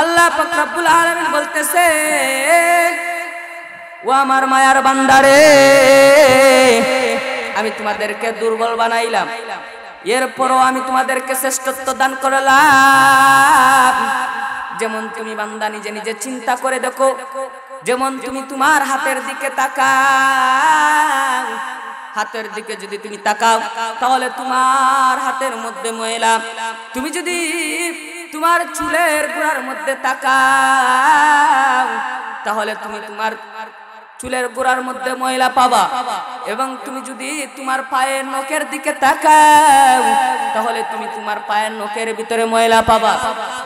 আল্লাহ পাক রব্বুল আলামিন বলতেছে, ও আমার মায়ার বান্দারে, আমি তোমাদেরকে দুর্বল বানাইলাম, এরপরও আমি তোমাদেরকে শ্রেষ্ঠত্ব দান করলাম। যেমন তুমি বান্দা নিজে নিজে চিন্তা করে দেখো, যেমন তুমি তোমার হাতের দিকে তাকাও, হাতের দিকে যদি তুমি তাকাও তাহলে তোমার হাতের মধ্যে ময়লা। তুমি যদি তোমার চুলের গোড়ার মধ্যে তাকাও তাহলে তুমি তোমার চুলের গোড়ার মধ্যে ময়লা পাবা। এবং তুমি যদি তোমার পায়ের নখের দিকে তাকাও তাহলে তুমি তোমার পায়ের নখের ভিতরে ময়লা পাবা।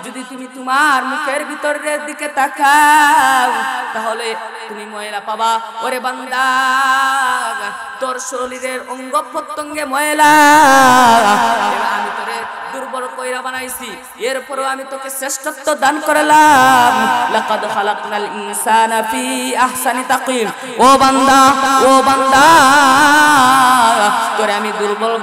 যদি তুমি তোমার মুখের ভিতরের দিকে তাকাও তাহলে তুমি ময়লা পাবা। ওরে বান্দা, তোর শরীরের অঙ্গ প্রত্যঙ্গে ময়লা, আমি তোরে দুর্বল কইরা বানাইছি, এরপরও আমি তোকে শ্রেষ্ঠত্ব দান করলাম। লাকাদ খালাকনাল ইনসানা ফি আহসানি তাকওয়িম। ও বান্দা, ও বান্দা, তোরে আমি দুর্বল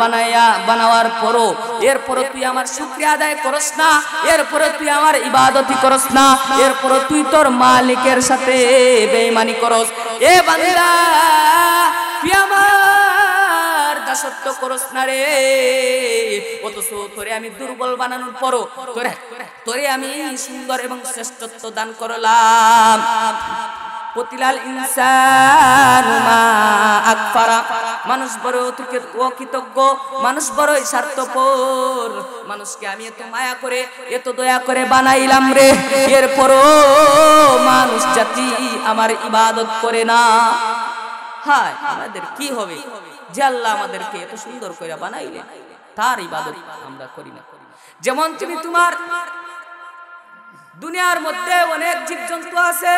বানাওয়ার পরও এরপরও তুই আমার শুকরিয়া আদায় করস না, এরপরও তুই আমার ইবাদতি করস না, এরপরও তুই তোর মালিকের সাথে বেঈমানি করস। এ বান্দা, তুই আমার দাসত্ব করস না রে, অথচ তোরে আমি দুর্বল বানানোর পরও তোরে আমি সুন্দর এবং শ্রেষ্ঠত্ব দান করলাম। কতিলাল ইনসানু মা আকফারা। মানুষ বড় অকৃতজ্ঞ, মানুষ বড়ই স্বার্থপর। মানুষকে আমি এত মায়া করে, এত দয়া করে বানাইলাম রে, এরপরও মানুষ জাতি আমার ইবাদত করে না। হায়, আমাদের কি হবে যে আল্লাহ আমাদেরকে এত সুন্দর করে বানাইলেন, তার ইবাদত আমরা করি না। যেমন তুমি তোমার দুনিয়ার মধ্যে অনেক জীবজন্তু আছে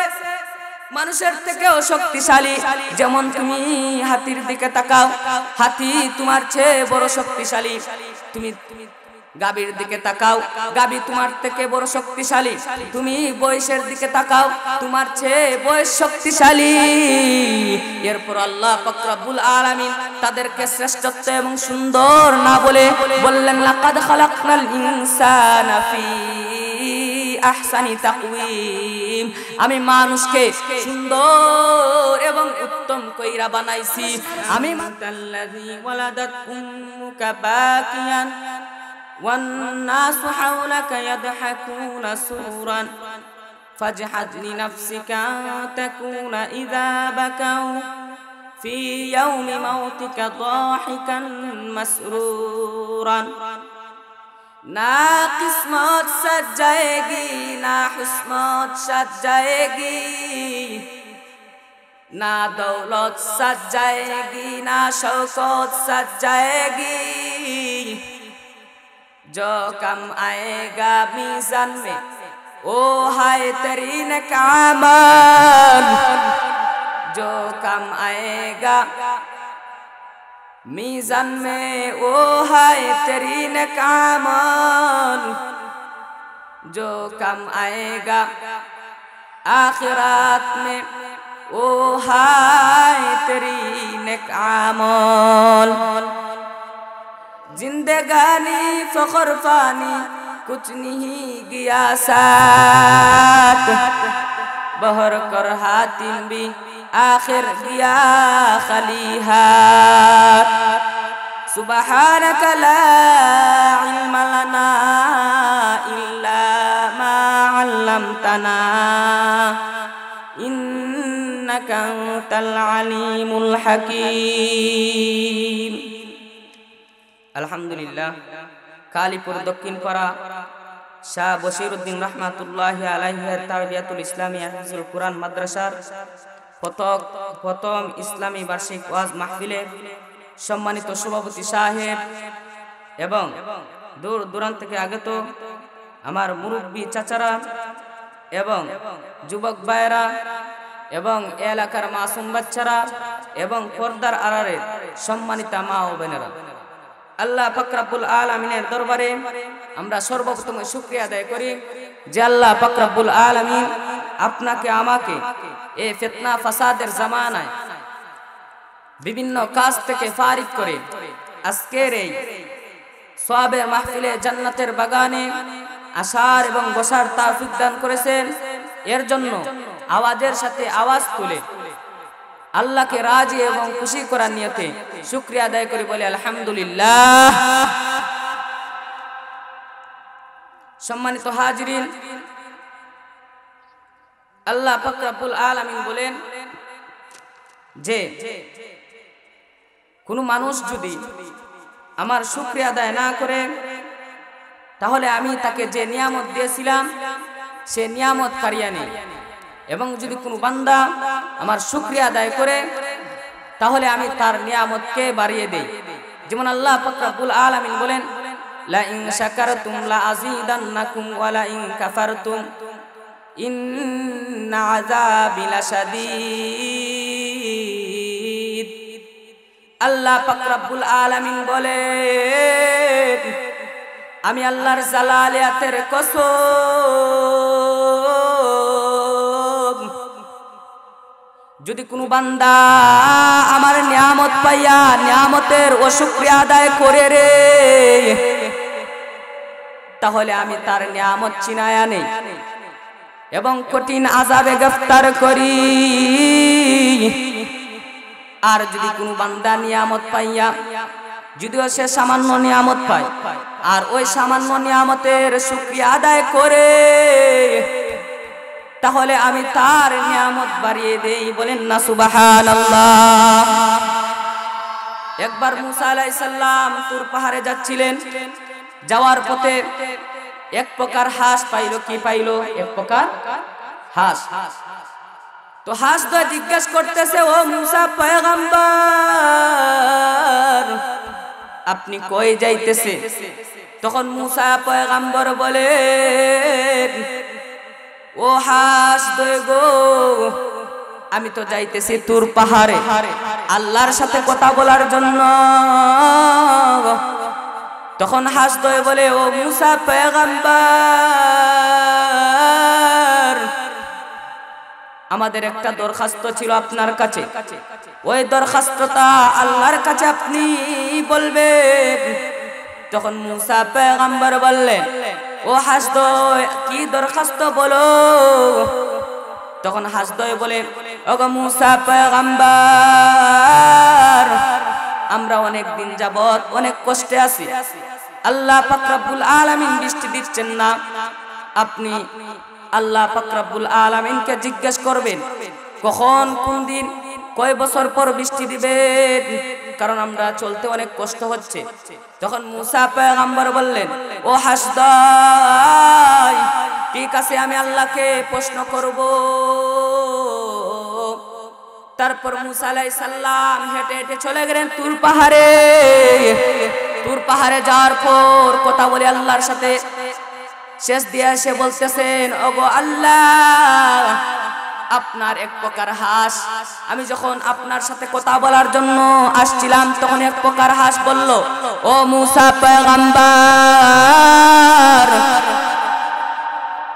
মানুষের থেকেও শক্তিশালী। যেমন তুমি হাতির দিকে তাকাও, হাতি তোমার চেয়ে বড় শক্তিশালী। তুমি গাভীর দিকে তাকাও, গাভী তোমার থেকে বড় শক্তিশালী। তুমি বয়সের দিকে তাকাও, তোমার চেয়ে বয়স শক্তিশালী। এরপর আল্লাহ পাক রব্বুল আলামিন তাদেরকে শ্রেষ্ঠত্ব এবং সুন্দর না বলে বললেন, লাকাদ খালাকনাল ইনসানা ফি আহসানি তাকওয়িম। আমি মানুষকে সুন্দর এবং উত্তম কইরা বানাইছি। আমি মাতাল্লাযী ওয়ালাদাত উম্মুকা বাকিয়ান ওয়ান নাসু হাওলাকা ইয়াদহাকুনা সুরান ফাজহাদ লিনাফসিকা তাকুনা ইযা বাকাউ ফি ইয়াউমি মাউতিকা দাহিকান মাসরুরান। ना किस्मत सज जाएगी, ना हुस्मत सज जाएगी, ना दौलत सज जाएगी, ना शौकत सज जाएगी। जो कम आएगा मीज़ान में ओ हाय तेरी नेकामल। जो कम आएगा मीज़ान में ओ हाय तेरी नेकामल। जो कम आएगा आखिरात में ओ हाय तेरी नेकामल। जिंदगानी फख्र फानी कुछ नहीं गया साथ, बहर कर हातिम भी आखिर गया खलीहात। सुबहानक ला इल्म लना इल्ला मा अल्लमतना इन्नका अंतल अलीमुल हकीम। আলহামদুলিল্লাহ, কালীপুর দক্ষিণ পাড়া শাহ বশিরউদ্দিন রহমাতুল্লাহি আলাইহি তারবিয়াতুল ইসলামী হাফিজুল কুরআন মাদ্রাসার প্রথম ইসলামী বার্ষিক ওয়াজ মাহফিলে সম্মানিত সভাপতি সাহেব এবং দূর দূরান্ত থেকে আগত আমার মুরব্বী চাচারা এবং যুবক ভাইয়েরা এবং এলাকার মাসুম বাচ্চারা এবং পর্দার আড়ালের সম্মানিত মা ও বোনেরা, আল্লাহ পাক রব্বুল আলামিনের দরবারে আমরা সর্বপ্রথম শুকরিয়া আদায় করি যে আল্লাহ পাক রব্বুল আলামিন আপনাকে আমাকে এই ফিতনা ফাসাদের জামানায় বিভিন্ন কাজ থেকে ফারিগ করে আজকের এই সওয়াবের মাহফিলে জান্নাতের বাগানে আসার এবং বসার তৌফিক দান করেছেন। এর জন্য আওয়াজের সাথে আওয়াজ তুলে আল্লাহকে রাজি এবং খুশি করার নিয়তে শুকরিয়া আদায় করে বলে আলহামদুলিল্লাহ। সম্মানিত হাজিরিন, আল্লাহ পাক রব্বুল আলামিন বলেন যে কোন মানুষ যদি আমার শুকরিয়া আদায় না করে তাহলে আমি তাকে যে নিয়ামত দিয়েছিলাম সে নিয়ামত কারিয়ে নেই। এবং যদি কোনো বান্দা আমার শুকরিয়া আদায় করে তাহলে আমি তার নিয়ামতকে বাড়িয়ে দেই। যেমন আল্লাহ পাক রব্বুল আলামিন বলেন লা ইন শাকারতুম লা আযীদান্নাকুম ওয়া লা ইন কাফারতুম ইন্না আযাবি লাশাদীদ। আল্লাহ পাক রব্বুল আলামিন বলেন আমি আল্লাহর জালালিয়াতের কসম, যদি কোনো বান্দা আমার নিয়ামত পাইয়া নিয়ামতের অশুকরিয়া আদায় করে রে তাহলে আমি তার নিয়ামত ছিনায়া নেই এবং কঠিন আযাবে গ্রেফতার করি। আর যদি কোনো বান্দা নিয়ামত পাইয়া যদিও সে সামান্য নিয়ামত পায় আর ওই সামান্য নিয়ামতের শুকরিয়া আদায় করে তাহলে আমি তার নিয়ামত বাড়িয়ে দেই। বলেন না সুবহানাল্লাহ। একবার মুসা আলাইহিস সালাম তুর পাহাড়ে যাচ্ছিলেন, যাওয়ার পথে এক প্রকার হাঁস পাইল। কি পাইল? এক প্রকার হাঁস। তো হাঁস তো জিজ্ঞাসা করতেছে, ও মুসা পয়গম্বর আপনি কই যাইতেছে? তখন মুসা পয়গম্বর বলে, ও হাঁস দয় গো, আমি তো যাইতেছি তুর পাহাড়ে আল্লাহর সাথে কথা বলার জন্য। তখন হাঁস দয় বলে, ও মুসা পয়গম্বর আমাদের একটা দরখাস্ত ছিল আপনার কাছে, ওই দরখাস্তটা আল্লাহর কাছে আপনি বলবেন। তখন মুসা পয়গম্বর বললেন, ও হাসদয় কি দরখাস্ত বলো? তখন হাসদয় বলে, ওগো মুসা পয়গম্বর আমরা অনেক দিন যাবত অনেক কষ্টে আছি, আল্লাহ পাক রব্বুল আলামিন বৃষ্টি দিচ্ছেন না। আপনি আল্লাহ পাক রব্বুল আলামিনকে জিজ্ঞেস করবেন কখন কোন দিন কয় বছর পর বৃষ্টি দিবেন, কারণ আমরা চলতে অনেক কষ্ট হচ্ছে। তখন মুসা পয়গম্বর বললেন, ও হাসদয় ঠিক আছে আমি আল্লাহকে প্রশ্ন করব। তারপর মুসা আলাইহিস সালাম হেঁটে হেঁটে চলে গেলেন তুর পাহাড়ে। তুর পাহাড়ে যাওয়ার পর কথা বলে আল্লাহর সাথে শেষ দিয়ে এসে বলতেছেন, ওগো আল্লাহ আপনার এক প্রকার হাঁস, আমি যখন আপনার সাথে কথা বলার জন্য আসছিলাম তখন এক প্রকার হাঁস বলল, ও মুসা পয়গম্বর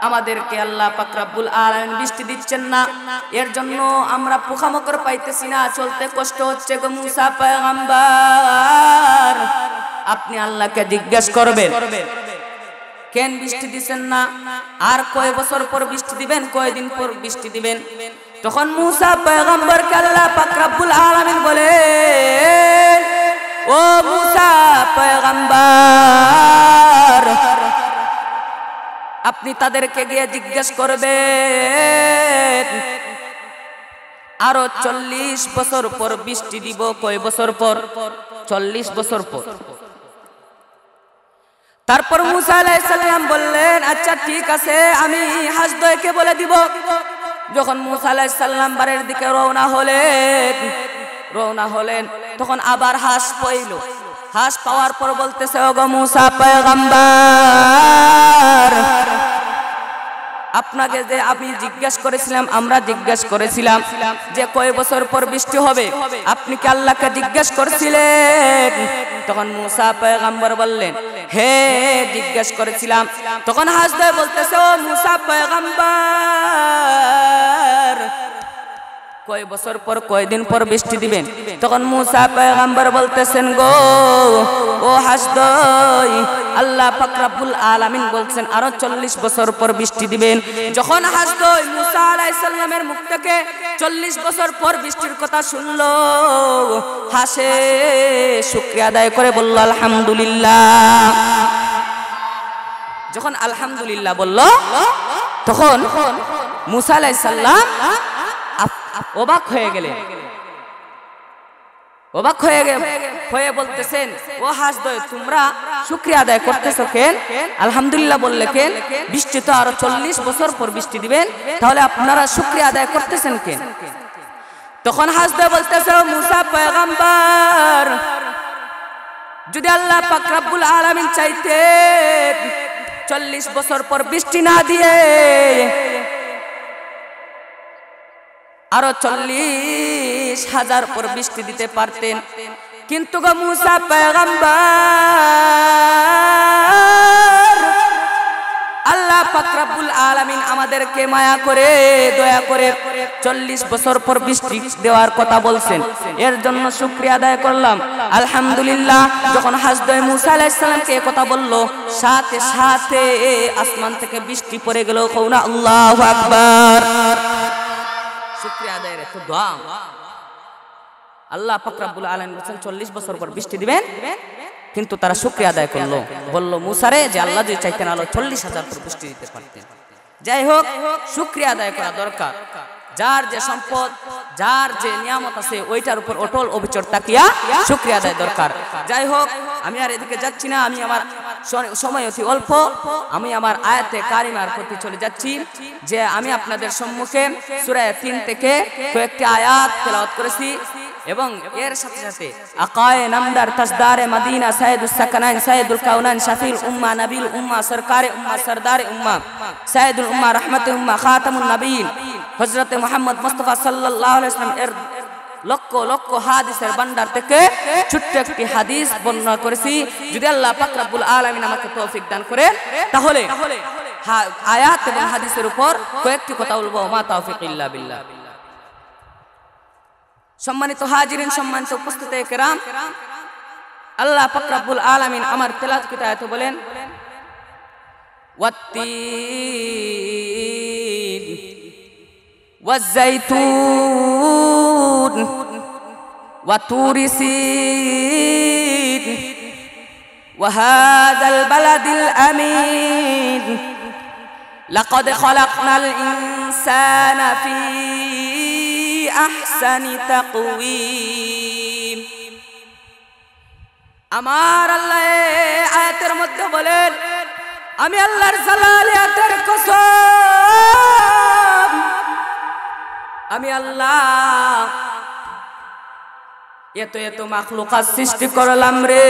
আমাদেরকে আল্লাহ পাক রব্বুল আলামিন বৃষ্টি দিচ্ছেন না, এর জন্য আমরা পোকামাকড় পাইতেছি না, চলতে কষ্ট হচ্ছে। গো মুসা পয়গম্বর আপনি আল্লাহকে জিজ্ঞেস করবেন কেন বৃষ্টি দিচ্ছেন না, আর কয় বছর পর বৃষ্টি দিবেন, কয়দিন পর বৃষ্টি দিবেন। তখন মুসা পয়গম্বরকে আল্লাহ পাক রব্বুল আলামিন বলে, ও মুসা পয়গম্বর আপনি তাদেরকে গিয়ে জিজ্ঞেস করবেন আরো 40 বছর পর বৃষ্টি দিব। কয় বছর পর? 40 বছর পর। তারপর মুসা আলাইহিস সালাম বললেন, আচ্ছা ঠিক আছে আমি হাসদয়কে বলে দিব। যখন মুসা আলাইহিস সালাম বাড়ির দিকে রওনা হলেন তখন আবার হাঁস পাইল। হাঁস পাওয়ার পর বলতেছে, ওগো মুসা পয়গম্বর আপনাকে যে আমি আমরা জিজ্ঞেস করেছিলাম যে কয় বছর পর বৃষ্টি হবে, আপনি কি আল্লাহকে জিজ্ঞেস করছিলেন? তখন মুসা পয়গম্বর বললেন, হে জিজ্ঞেস করেছিলাম। তখন হাসদয় বলতেছে, ও মুসা পয়গম্বর কয় বছর পর কয়দিন পর বৃষ্টি দিবেন? তখন মুসা পয়গম্বর বলতেছেন, গো ও হাসদই, আল্লাহ পাক রব্বুল আলামিন বলছেন আরো 40 বছর পর বৃষ্টি দিবেন। যখন হাসদই মুসা আলাইহিস সালামের মুখ থেকে 40 বছর পর বৃষ্টির কথা শুনলো, হাসে, শুকরিয়া আদায় করে বলল আলহামদুলিল্লাহ। যখন আলহামদুলিল্লাহ বলল, তখন মুসা আলাইহিস সালাম অবাক হয়ে গেলেন। অবাক হয়ে বলতেছেন, ও হাসদই, তোমরা শুকরিয়া আদায় করতেছো কেন? আলহামদুলিল্লাহ বললে কেন? বৃষ্টি তো আরো 40 বছর পর বৃষ্টি দিবেন, তাহলে আপনারা শুকরিয়া আদায় করতেছেন কেন? তখন হাসদই বলতেছে, মুসা পয়গম্বর, যদি আল্লাহ পাক রব্বুল আলামিন চাইতেন 40 বছর পর বৃষ্টি না দিয়ে আরো 40,000 পর বৃষ্টি দিতে পারতেন, কিন্তু গো মুসা পয়গম্বর, আল্লাহ পাক রব্বুল আলামিন আমাদেরকে মায়া করে দয়া করে 40 বছর পর বৃষ্টি দেওয়ার কথা বলছেন, এর জন্য শুকরিয়া আদায় করলাম আলহামদুলিল্লাহ। যখন হাসদই মুসা আলাইহিস সালামকে এই কথা বলল, সাথে সাথে আসমান থেকে বৃষ্টি পড়ে গেল। কওনা আল্লাহু আকবার। শুকরিয়া আদায়ের এত দোয়া। আল্লাহ পাক রব্বুল আলামিন বলেন 40 বছর পর বৃষ্টি দিবেন, কিন্তু তারা শুকরিয়া আদায় করলো, বলল মুসারে যে আল্লাহ যদি চাইতেন আলো 40,000 পর বৃষ্টি দিতে পারতেন। যাই হোক, শুকরিয়া আদায় করা দরকার। যার যে সম্পদ, যার যে নিয়ামত আছে, ওইটার উপর অটল অবিচল তাকিয়া শুকরিয়া আদায় দরকার। যাই হোক, আমি আর এদিকে যাচ্ছি না, আমি আমার সময় অতি অল্প, আমি আমার আয়াতে কারিমার প্রতি চলে যাচ্ছি। যে আমি আপনাদের সম্মুখে সূরা 3 থেকে কয়েকটি আয়াত তেলাওয়াত করেছি, এবং এর সাথে সাথে আকায়ে নামদার তাজদারে মদিনা সাইয়্যিদুস সাকানাইন সাইয়্যিদুল কাউনাইন শাফিউল উম্মাহ নবীল উম্মাহ সরকারে উম্মাহ সরদারে উম্মাহ সাইয়্যিদুল উম্মাহ রাহমাতুল উম্মাহ খাতামুন নবীন হযরত মুহাম্মদ মুস্তাফা সাল্লাল্লাহু আলাইহি ওয়াসাল্লাম এর লক্ষ লক্ষ হাদিসের ভান্ডার থেকে ছোট্ট একটি হাদিস বর্ণনা করেছি। যদি আল্লাহ পাক রব্বুল আলামিন আমাকে তৌফিক দান করেন, তাহলে আয়াত এবং হাদিসের উপর কয়েকটি কথা বলবো। মা তাওফিক ইল্লা বিল্লাহ। সম্মানিত হাজিরিন, সম্মানিত উপস্থিতি কেরাম, আল্লাহ পাক রব্বুল আলামিন আমার তেলাওয়াতকৃত আয়াতে বলেন, ওয়াত্তিন ওয়াজ্জাইতুন ওয়াতুরি সিন ওয়াহাদাল বালাদিল আমিন লাকাদ খালাকনাল ইনসানা ফি আহসানি তাকওয়িম। আমার আল্লাহ আয়াতের মধ্যে বলেন, আমি আল্লাহর জালালিয়াতের কসম, আমি আল্লাহ এত এত মাখলুকাত সৃষ্টি করলাম রে।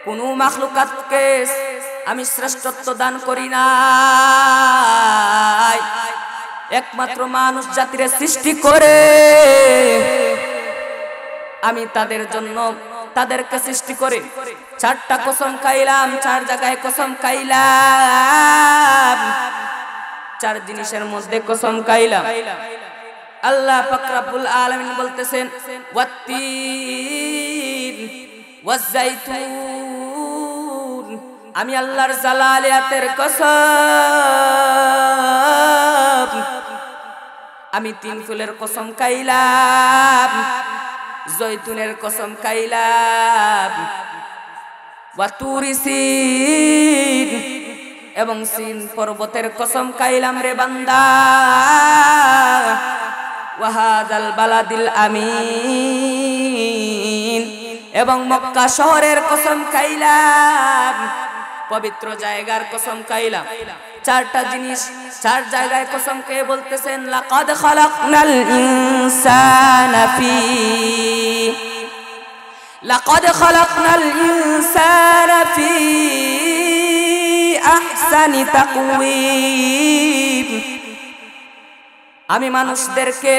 কোন মাখলুকাতকে আমি শ্রেষ্ঠত্ব দান করি নাই, একমাত্র মানুষ জাতির সৃষ্টি করে আমি তাদের জন্য তাদেরকে সৃষ্টি করে 4টা কসম খাইলাম, 4 জায়গায় কসম খাইলাম, 4 জিনিসের মধ্যে কসম খাইলাম। আল্লাহ পাক রব্বুল আলামিন বলতেছেন, ওয়াত্তিন ওয়াজ্জাইতুন, আমি আল্লাহর জালালিয়াতের কসম, আমি 3 ফুলের কসম খাইলাম, জয়তুনের কসম খাইলাম, ওয়াতুরি সিন, এবং সিন পর্বতের কসম খাইলাম রে বান্দা, ওয়াহাদাল বালাদিল আমিন, এবং মক্কা শহরের কসম খাইলাম, পবিত্র জায়গার কসম খাইলাম। 4টা জিনিস 4 জায়গায় কসম খেয়ে বলতেছেন, লাকাদ খালাকনাল ইনসানা ফি, লাকাদ খালাকনাল ইনসানা ফি আহসানি তাকওয়িম, আমি মানুষদেরকে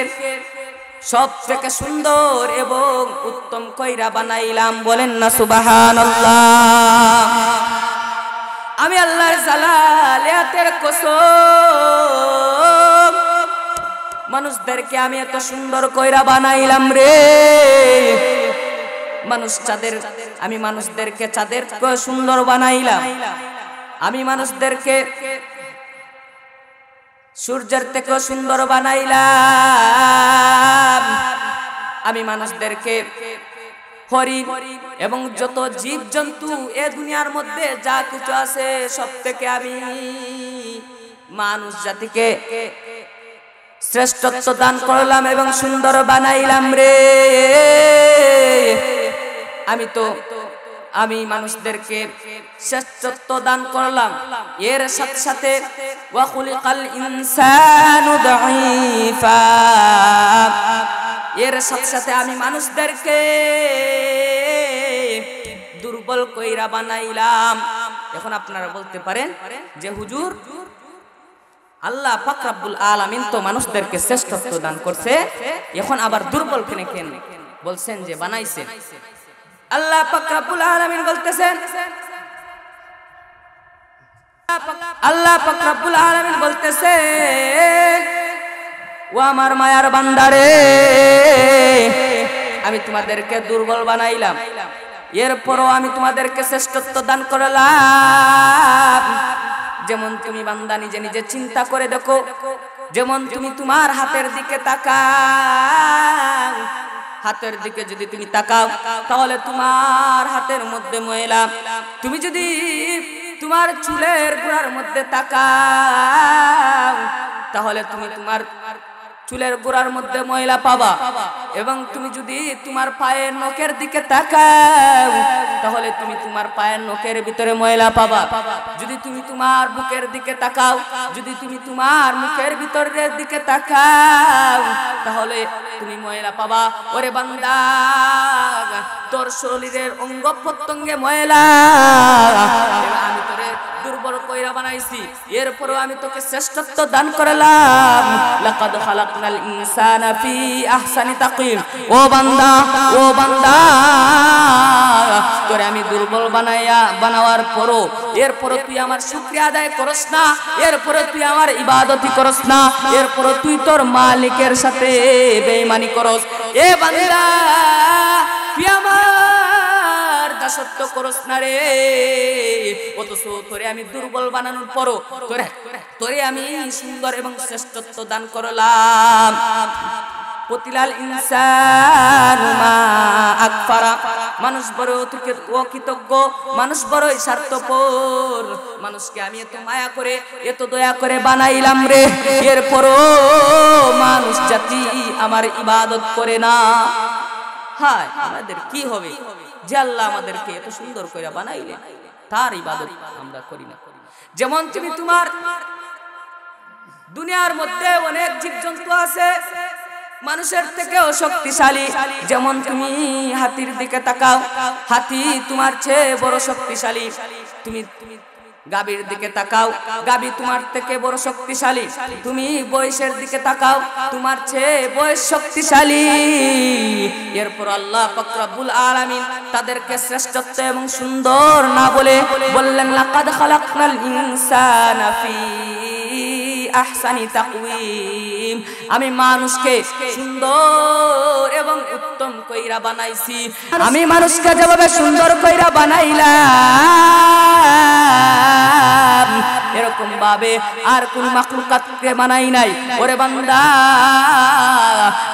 সবথেকে সুন্দর এবং উত্তম কইরা বানাইলাম। বলেন না সুবহানাল্লাহ। আমি আল্লাহর জালালিয়াতের কসম, মানুষদেরকে আমি এত সুন্দর কইরা বানাইলাম রে। আমি মানুষদেরকে চাঁদের সুন্দর বানাইলাম, আমি মানুষদেরকে সূর্যের থেকেও সুন্দর বানাইলাম, আমি মানুষদেরকে হরিণ এবং যত জীব জন্তু এ দুনিয়ার মধ্যে যা কিছু আছে সব থেকে আমি মানুষ জাতিকে শ্রেষ্ঠত্ব দান করলাম এবং সুন্দর বানাইলাম রে। আমি মানুষদেরকে শ্রেষ্ঠত্ব দান করলাম, এর সাথে সাথে ওয়া খুলিকাল ইনসানু দাঈফা, এর সাথে সাথে আমি মানুষদেরকে দুর্বল কইরা বানাইলাম। এখন আপনারা বলতে পারেন যে হুজুর আল্লাহ পাক রব্বুল আলামিন তো মানুষদেরকে শ্রেষ্ঠত্ব দান করছে, এখন আবার দুর্বল কেন বলছেন যে বানাইছেন? আল্লাহ পাক রব্বুল আলামিন বলতেছেন, আল্লাহ পাক রব্বুল আলামিন বলতেছেন, ও আমার মায়ার বান্দারে আমি তোমাদেরকে দুর্বল বানাইলাম, এরপরও আমি তোমাদেরকে শ্রেষ্ঠত্ব দান করলাম। যেমন তুমি বান্দা নিজে নিজে চিন্তা করে দেখো, যেমন তুমি তোমার হাতের দিকে তাকাও, হাতের দিকে যদি তুমি তাকাও তাহলে তোমার হাতের মধ্যে ময়লা, তুমি যদি তোমার চুলের গোড়ার মধ্যে তাকাও তাহলে তুমি তোমার চুলের গোড়ার মধ্যে ময়লা পাবা, এবং তুমি যদি তোমার পায়ের নখের দিকে তাকাও তাহলে তুমি তোমার পায়ের নখের ভিতরে ময়লা পাবা, যদি তুমি তোমার বুকের দিকে তাকাও, যদি তুমি তোমার মুখের ভিতরের দিকে তাকাও তাহলে তুমি ময়লা পাবা। ওরে বান্দা, তোর শরীরের অঙ্গ প্রত্যঙ্গে ময়লা, আমি তোরে দুর্বল কইরা বানাইছি, এরপরও আমি তোকে শ্রেষ্ঠত্ব দান করলাম। লাকাদ খালাকনাল ইনসানা ফি আহসানি তাকওয়িম। ও বান্দা তোরে আমি দুর্বল বানাওয়ার পরও এরপরও তুই আমার শুকরিয়া আদায় করস না, এরপরও তুই আমার ইবাদতি করস না, এরপরও তুই তোর মালিকের সাথে বেঈমানি করস। এ বান্দা তুই আমার দাসত্ব করস না রে, অথচ তোরে আমি দুর্বল বানানোর পরও তোরে আমি সুন্দর এবং শ্রেষ্ঠত্ব দান করলাম। কতিলাল ইনসানু মা আকফারা, মানুষ বড় অকৃতজ্ঞ, মানুষ বড়ই স্বার্থপর, মানুষকে আমি এত মায়া করে এত দয়া করে বানাইলাম রে, এরপরও মানুষ জাতি আমার ইবাদত করে না। হায় আমাদের কি হবে যে আল্লাহ আমাদেরকে এত সুন্দর করে বানাইলেন, তার ইবাদত আমরা করি না। যেমন তুমি তোমার দুনিয়ার মধ্যে অনেক জীবজন্তু আছে মানুষের থেকেও শক্তিশালী, যেমন তুমি হাতির দিকে তাকাও, হাতি তোমার চেয়ে বড় শক্তিশালী, তুমি গাভীর দিকে তাকাও, গাভী তোমার থেকে বড় শক্তিশালী, তুমি বয়সের দিকে তাকাও, তোমার চেয়ে বয়স শক্তিশালী। এরপর আল্লাহ পাক রব্বুল আলামিন তাদেরকে শ্রেষ্ঠত্ব এবং সুন্দর না বলে বললেন, লাকাদ খালাকনাল ইনসানা ফি আহসানি তাকওয়িম, আমি মানুষকে সুন্দর এবং উত্তম কইরা বানাইছি, আমি মানুষকে যেভাবে সুন্দর কইরা বানাইলাম এরকম ভাবে আর কোন মাখলুকাতকে বানাই নাই। ওরে বান্দা,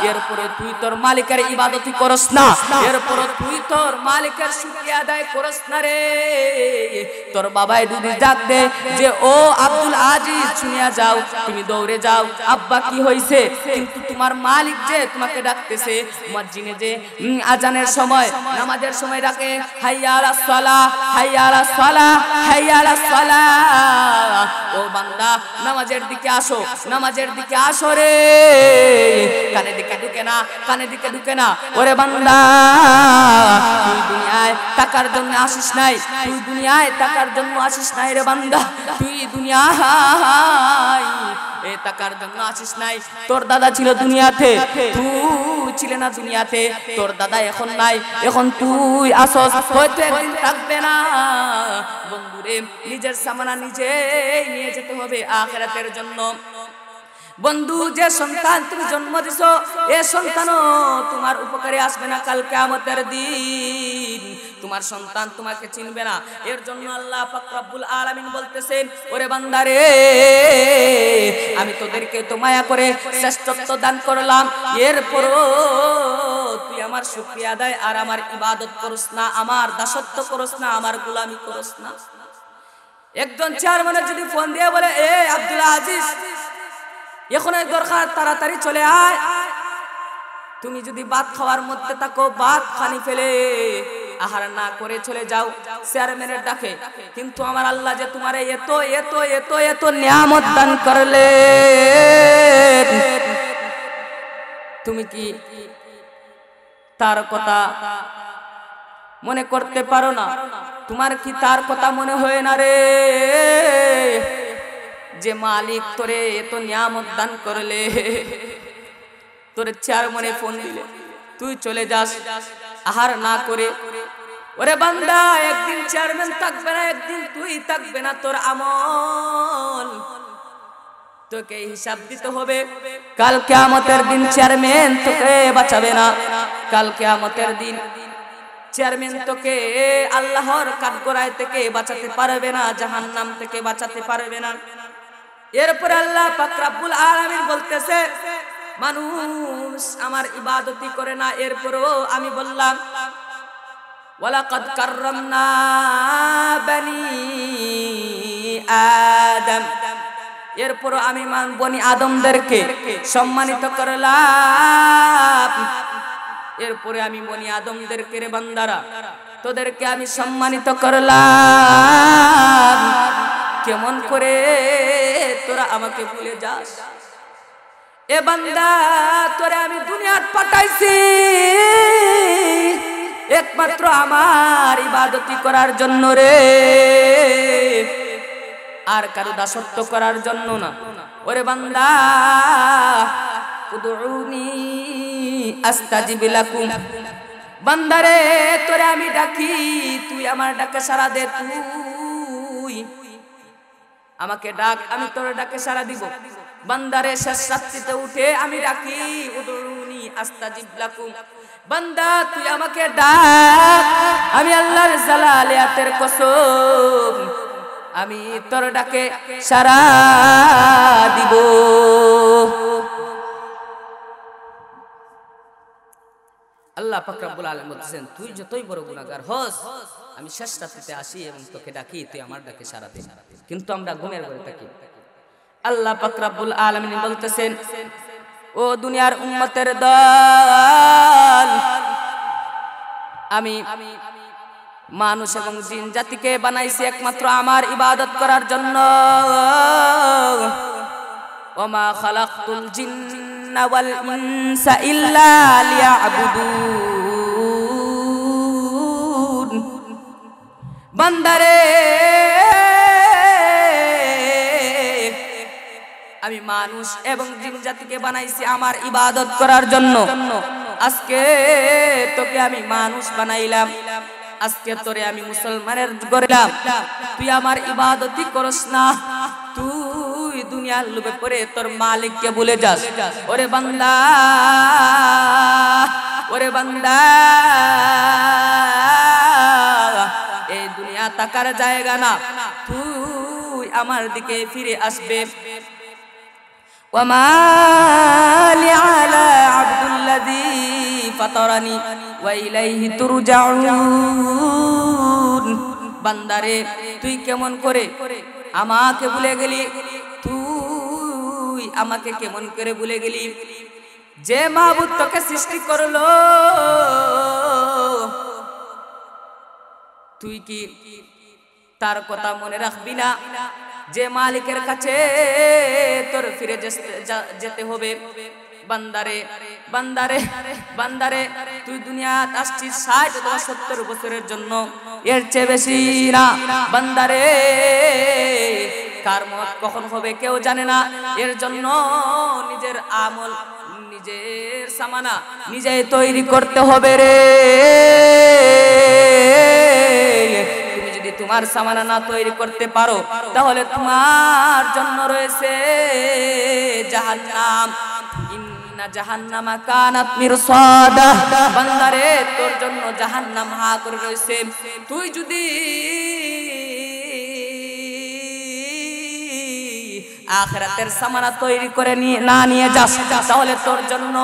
এরপরে তুই তোর মালিকের ইবাদতি করস না, এরপরে তুই তোর মালিকের শুকরিয়া আদায় করস না রে। তোর বাবাই যদি ডাক দে যে ও আব্দুল আজিজ শুনিয়া যাও, তুমি দৌড়ে যাও, আব্বা কি হইছে, কিন্তু তোমার মালিক যে তোমাকে ডাকতেছে, মুয়াজ্জিনে যে আজানের সময় নামাজের সময় ডাকে, হাইয়া আলাস সালাহ, হাইয়া আলাস সালাহ, হাইয়া আলাস সালাহ, ও বান্দা নামাজের দিকে আসো, নামাজের দিকে আসো রে, কানে দিকে ঢুকে না, কানে দিকে ঢুকে না। ওরে বান্দা, তুই দুনিয়ায় টাকার জন্য আসিস নাই, তুই দুনিয়ায় টাকার জন্য আসিস নাই রে বান্দা, তুই দুনিয়ায় এ টাকার জন্য আসিস নাই। তোর দাদা ছিল দুনিয়াতে, তুই ছিলে না দুনিয়াতে, তোর দাদা এখন নাই, এখন তুই আসস, হয়তো একদিন থাকবে না। বন্ধুরে, নিজের সামানা নিজেই নিয়ে যেতে হবে আখিরাতের জন্য। বন্ধু যে সন্তান তুমি জন্ম দিছো এই সন্তানও তোমার উপকারে আসবে না কাল কিয়ামতের দিন তোমার সন্তান তোমাকে চিনবে না এর জন্য আল্লাহ পাক রব্বুল আলামিন বলতেছেন ওরে বান্দা রে আমি তোদেরকে তো মায়া করে শ্রেষ্ঠত্ব দান করলাম এরপরও তুই আমার শুকরিয়া আদায় আর আমার ইবাদত করস না আমার দাসত্ব করস না আমার গোলামি করস না একজন চেয়ারম্যানের যদি ফোন দিয়ে বলে এ আব্দুল আজিজ এখনই দরকার তাড়াতাড়ি চলে আয় তুমি যদি ভাত খাওয়ার মধ্যে থাকো ভাত খানি ফেলে আহার না করে চলে যাও চেয়ারম্যানের ডাকে কিন্তু আমার আল্লাহ যে তোমারে এত এত এত এত নিয়ামত দান করলে তুমি কি তার কথা মনে করতে পারো না তোমার কি তার কথা মনে হয় না রে যে মালিক তোরে এত নিয়ামত দান করলে তোরে চেয়ারম্যানে ফোন দিলে তুই চলে যাস আহার না করে ওরে বান্দা একদিন চেয়ারম্যান থাকবে না একদিন তুই থাকবে না তোর আমল তোকে হিসাব দিতে হবে কাল কিয়ামতের দিন চেয়ারম্যান তোকে বাঁচাবে না কাল কিয়ামতের দিন চেয়ারম্যান তোকে আল্লাহর কাঠগড়ায় থেকে বাঁচাতে পারবে না জাহান্নাম থেকে বাঁচাতে পারবে না এরপর আল্লাহ পাক রব্বুল আলামিন বলতেছে মানুষ আমার ইবাদতই করে না এরপরও আমি বললাম ওয়ালাকাদ কাররামনা বনি আদম এরপরও আমি বনি আদমদেরকে সম্মানিত করলাম এরপরে আমি বনি আদমদেরকে রে বান্দারা তোদেরকে আমি সম্মানিত করলাম কেমন করে তোরা আমাকে ভুলে যাস এ বান্দা তোরে আমি দুনিয়াত পাঠাইছি একমাত্র আমার ইবাদতি করার জন্য রে আর কারো দাসত্ব করার জন্য না ওরে বান্দা উদউনি আস্তাজিব লাকুম বান্দারে তোরে আমি ডাকি তুই আমার ডাকে সাড়া দে তুই আমাকে ডাক আমি তোর ডাকে সাড়া দিব বান্দারে শেষ রাত্রিতে উঠে আমি ডাকি উদউনি আস্তাজিব লাকুম বান্দা তুই আমাকে ডাক আমি আল্লাহর জালালিয়াতের কসম আমি তোর ডাকে সাড়া দিব আল্লাহ পাক রব্বুল আলামিন বলেন তুই যতই বড় গুনাহগার হস আমি শেষ রাতে আসি এবং তোকে ডাকি তুই আমার ডাকে সাড়া দে কিন্তু আমরা ঘুমের ঘরে থাকি আল্লাহ পাক রব্বুল আলামিন বলতেছেন ও দুনিয়ার উম্মতের দল আমি মানুষ এবং জিন জাতিকে বানাইছি একমাত্র আমার ইবাদত করার জন্য ওমা খালাকতুল জিন্না ওয়াল ইনসা ইল্লা লিয়াবুদুন বান্দারে আমি মানুষ এবং জিন জাতিকে বানাইছি আমার ইবাদত করার জন্য আজকে তোকে আমি মানুষ বানাইলাম আজকে তোরে আমি মুসলমানের করলাম তুই আমার ইবাদতই করস না তুই দুনিয়ার লোভে পড়ে তোর মালিককে ভুলে যাস ওরে বান্দা এই দুনিয়া তাকার জায়গা না তুই আমার দিকে ফিরে আসবে وما لي على عبد الذي فطرني وإليه ترجعون বান্দারে তুই কেমন করে আমাকে ভুলে গেলি তুই আমাকে কেমন করে ভুলে গেলি যে মাবুদ তোকে সৃষ্টি করলো তুই কি তার কথা মনে রাখবি না যে মালিকের কাছে তোর ফিরে যেতে হবে বান্দারে তুই দুনিয়াতে আসছিস 60 অথবা 70 বছরের জন্য এর চেয়ে বেশি না বান্দারে কার মত কখন হবে কেউ জানে না এর জন্য নিজের আমল নিজের সামানা নিজেই তৈরি করতে হবে রে তোমার সামানা না তৈরি করতে পারো তাহলে তোমার জন্য রয়েছে জাহান্নাম। ইন্না জাহান্নামা কানাত মিরসাদা, বান্দারে তোর জন্য জাহান্নাম হা করে রয়েছে। তুই যদি আখিরাতের সামানা তৈরি করে নিয়ে যাস, তাহলে তোর জন্য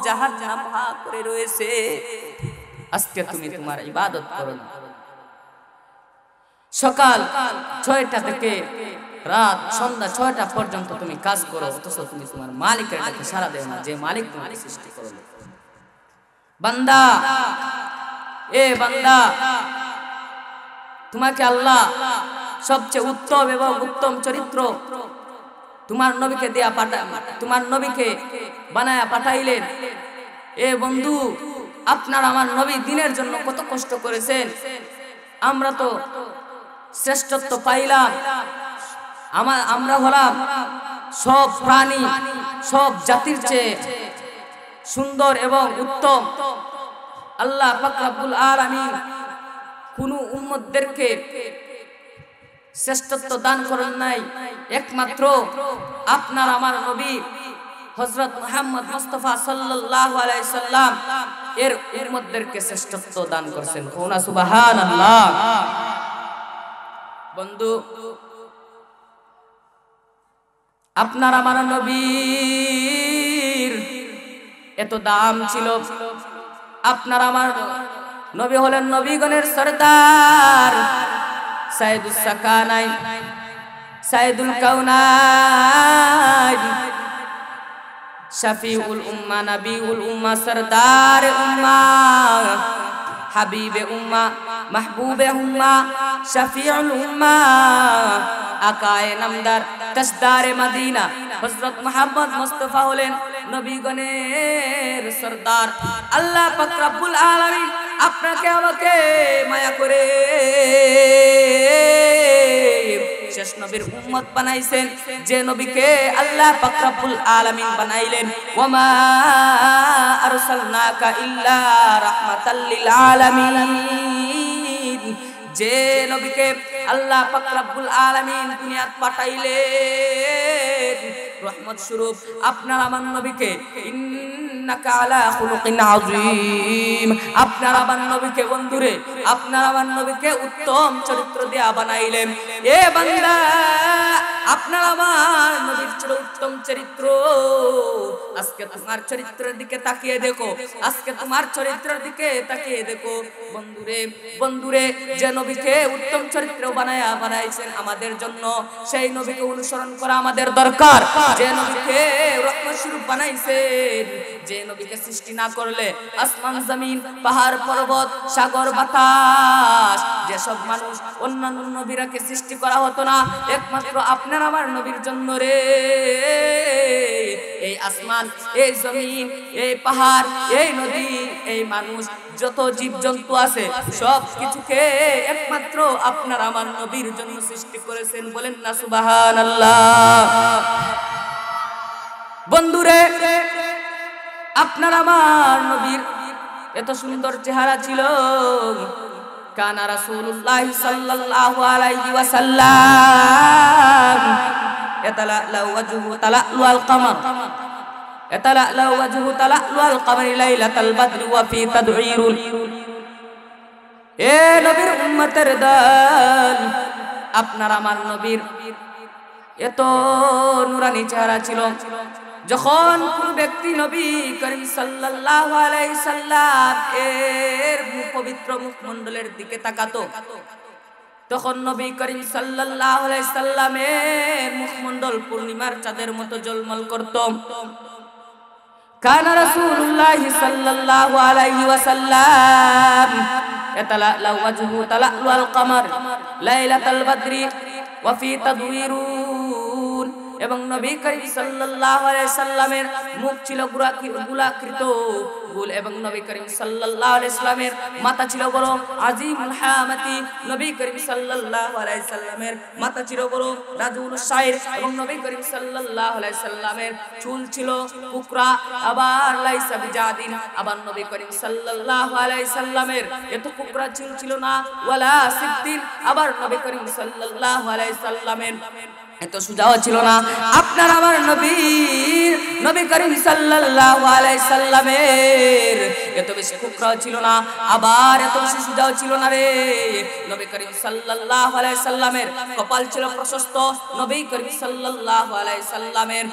জাহান্নাম হা করে রয়েছে। আজকে তুমি তোমার ইবাদত করো না, সকাল 6টা থেকে রাত সন্ধ্যা 6টা পর্যন্ত তুমি কাজ করো, অথচ তুমি তোমার মালিকের ডাকে সাড়া দেও না, যে মালিক তোমাকে সৃষ্টি করলো। বান্দা, এ বান্দা, তোমাকে আল্লাহ সবচেয়ে উত্তম এবং উত্তম চরিত্র তোমার নবীকে দেয়া তোমার নবীকে বানায়া পাঠাইলেন। এ বন্ধু, আপনার আমার নবী দিনের জন্য কত কষ্ট করেছেন। আমরা তো শ্রেষ্ঠত্ব পাইলাম, আমরা হলাম সব প্রাণী, সব জাতির চেয়ে সুন্দর এবং উত্তম। আল্লাহ পাক রব্বুল আলামিন কোন উম্মতদেরকে শ্রেষ্ঠত্ব দান করেন নাই, একমাত্র আপনার আমার নবী হযরত মুহাম্মদ মুস্তাফা সাল্লাল্লাহু আলাইহি সাল্লাম এর উম্মতদেরকে শ্রেষ্ঠত্ব দান করেছেন। কোনা সুবহানাল্লাহ। বন্ধু, আপনার আমার নবীর এত দাম ছিল। আপনার আমার নবী হলেন নবীগণের সরদার, সাইয়্যিদুস সাকানাইন, সাইয়্যিদুল কাউনাইন, শাফিউল উম্মা, নবিউল উম্মা, সরদার উম্মা, হাবিবে উম্মা, মাহবুবে উম্মা, শাফিউল উম্মা, আকায়ে নামদার, তাজদারে মদিনা হযরত মুহাম্মদ মুস্তাফা হলেন নবীগণের সরদার। আল্লাহ পাক রব্বুল আলামিন আপনাকে আমাকে মায়া করে শেষ নবীর উম্মত বানাইছেন, যে নবীকে আল্লাহ পাক রব্বুল আলামিন বানাইলেন। ওয়ামা আরসালনাকা ইল্লা রাহমাতাল লিল আলামিন, যে নবীকে আল্লাহ পাক রব্বুল আলামিন দুনিয়াত পাঠাইলেন রহমত স্বরূপ, আপনার আমার নবীকে ইন্নাকা আলা খুলুকিন আযীম, আপনার আমার নবীকে বন্ধুরে, আপনার আমার নবীকে উত্তম চরিত্র দিয়া বানাইলেন। এ বান্দা, আপনার আমার নবীর ছিল উত্তম চরিত্র। আজকে তোমার চরিত্রের দিকে তাকিয়ে দেখো, আজকে তোমার চরিত্রের দিকে তাকিয়ে দেখো। বন্ধুরে, বন্ধুরে, যে নবীকে উত্তম চরিত্র বানাইছেন আমাদের জন্য, সেই নবীকে অনুসরণ করা আমাদের দরকার। যে নবীকে রহমত স্বরূপ বানাইছেন, যে নবীকে সৃষ্টি না করলে আসমান জমিন, পাহাড় পর্বত, সাগর বাতাস, যেসব মানুষ অন্যান্য নবীরাকে সৃষ্টি করা হতো না, একমাত্র আপনার আমার নবীর জন্য রে। এই আসমান, এই জমিন, এই পাহাড়, এই নদী, এই মানুষ, যত জীব জন্তু আছে সব কিছুকে একমাত্র আপনার আমার নবীর জন্য সৃষ্টি করেছেন। বলেন না সুবহানাল্লাহ। বন্ধুরে, আপনার আমার নবীর এত সুন্দর চেহারা ছিল। কানা রাসূলুল্লাহ সাল্লাল্লাহু আলাইহি ওয়াসাল্লাম ইয়াতালা'লা ওয়াজহু তালা'লুল কমর, ইয়াতালা'লা ওয়াজহু তালা'লুল কমর লাইলাতাল বদরি ওয়া ফি তাদঈরুল। এ নবীর উম্মতের দল, আপনার আমার নবীর এত নূরানি চেহারা ছিল। যখন কোন ব্যক্তি নবী করিম সাল্লাল্লাহু আলাইহি সাল্লাম এর পবিত্র মুখমণ্ডলের দিকে তাকাতো, তখন নবী করিম সাল্লাল্লাহু আলাইহি সাল্লামের মুখমণ্ডল পূর্ণিমার চাঁদের মতো ঝলমল করত। কানা রাসূলুল্লাহ সাল্লাল্লাহু আলাইহি ওয়াসাল্লাম ইয়াতালা'লা ওয়াজহু তালা'লুল কমর লাইলাতাল বদরি ওয়া ফি তাদওয়িরুন। এবং নবী করিম সাল্লাল্লাহু আলাইহি সাল্লামের মুখ ছিল গোলাকৃত, কুল এবং নবী করিম সাল্লাল্লাহু আলাইহি সাল্লামের মাথা ছিল বড় আজিমুল হামাতি, নবী করিম সাল্লাল্লাহু আলাইহি সাল্লামের মাথা ছিল বড় রাজুল শাইর এবং নবী করিম সাল্লাল্লাহু আলাইহি সাল্লামের চুল ছিল কুকরা, আবার লাইসা বিজাদিন, আবার নবী করিম সাল্লাল্লাহু আলাইহি সাল্লামের এত কুকরা চুল ছিল না, ওয়ালা সিদ্দিন, আবার নবী করিম সাল্লাল্লাহু আলাইহি সাল্লামের এত সুজাও ছিল না। আপনার আমার নবী করিম সাল্লাল্লাহু আলাইহি সাল্লামের এত বেশি কুকরাও ছিল না, আবার এত বেশি সুজাও ছিল না রে। নবী করিম সাল্লাল্লাহু আলাইহি সাল্লামের কপাল ছিল প্রশস্ত, নবী করিম সাল্লাল্লাহু আলাইহি সাল্লামের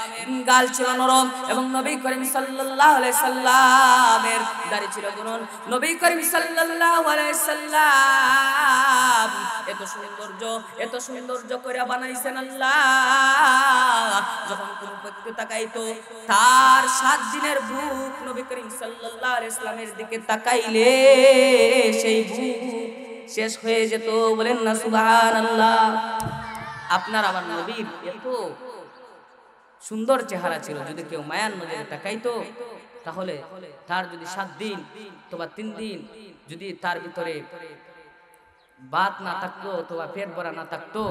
গাল ছিল নরম এবং নবী করিম সাল্লাল্লাহু আলাইহি সাল্লামের দাড়ি ছিল ঘন। নবী করিম সাল্লাল্লাহু আলাইহি সাল্লাম এত সৌন্দর্য করে বানাইছেন আল্লাহ। যখন কোন ব্যক্তি তাকাইতো তার 7 দিনের ভূখ নবী করিম সাল্লাল্লাহু আলাইহি সাল্লামের দিকে তাকাইলে সেই ভূখ শেষ হয়ে যেত। বলেন না সুবহানাল্লাহ। আপনার আমার নবীর এত সুন্দর চেহারা ছিল, যদি কেউ মায়ার নজরে তাকাইতো তাহলে তার যদি 7 দিন অথবা 3 দিন যদি তার ভিতরে বাত না থাকতো অথবা পেট ভরা না থাকতো,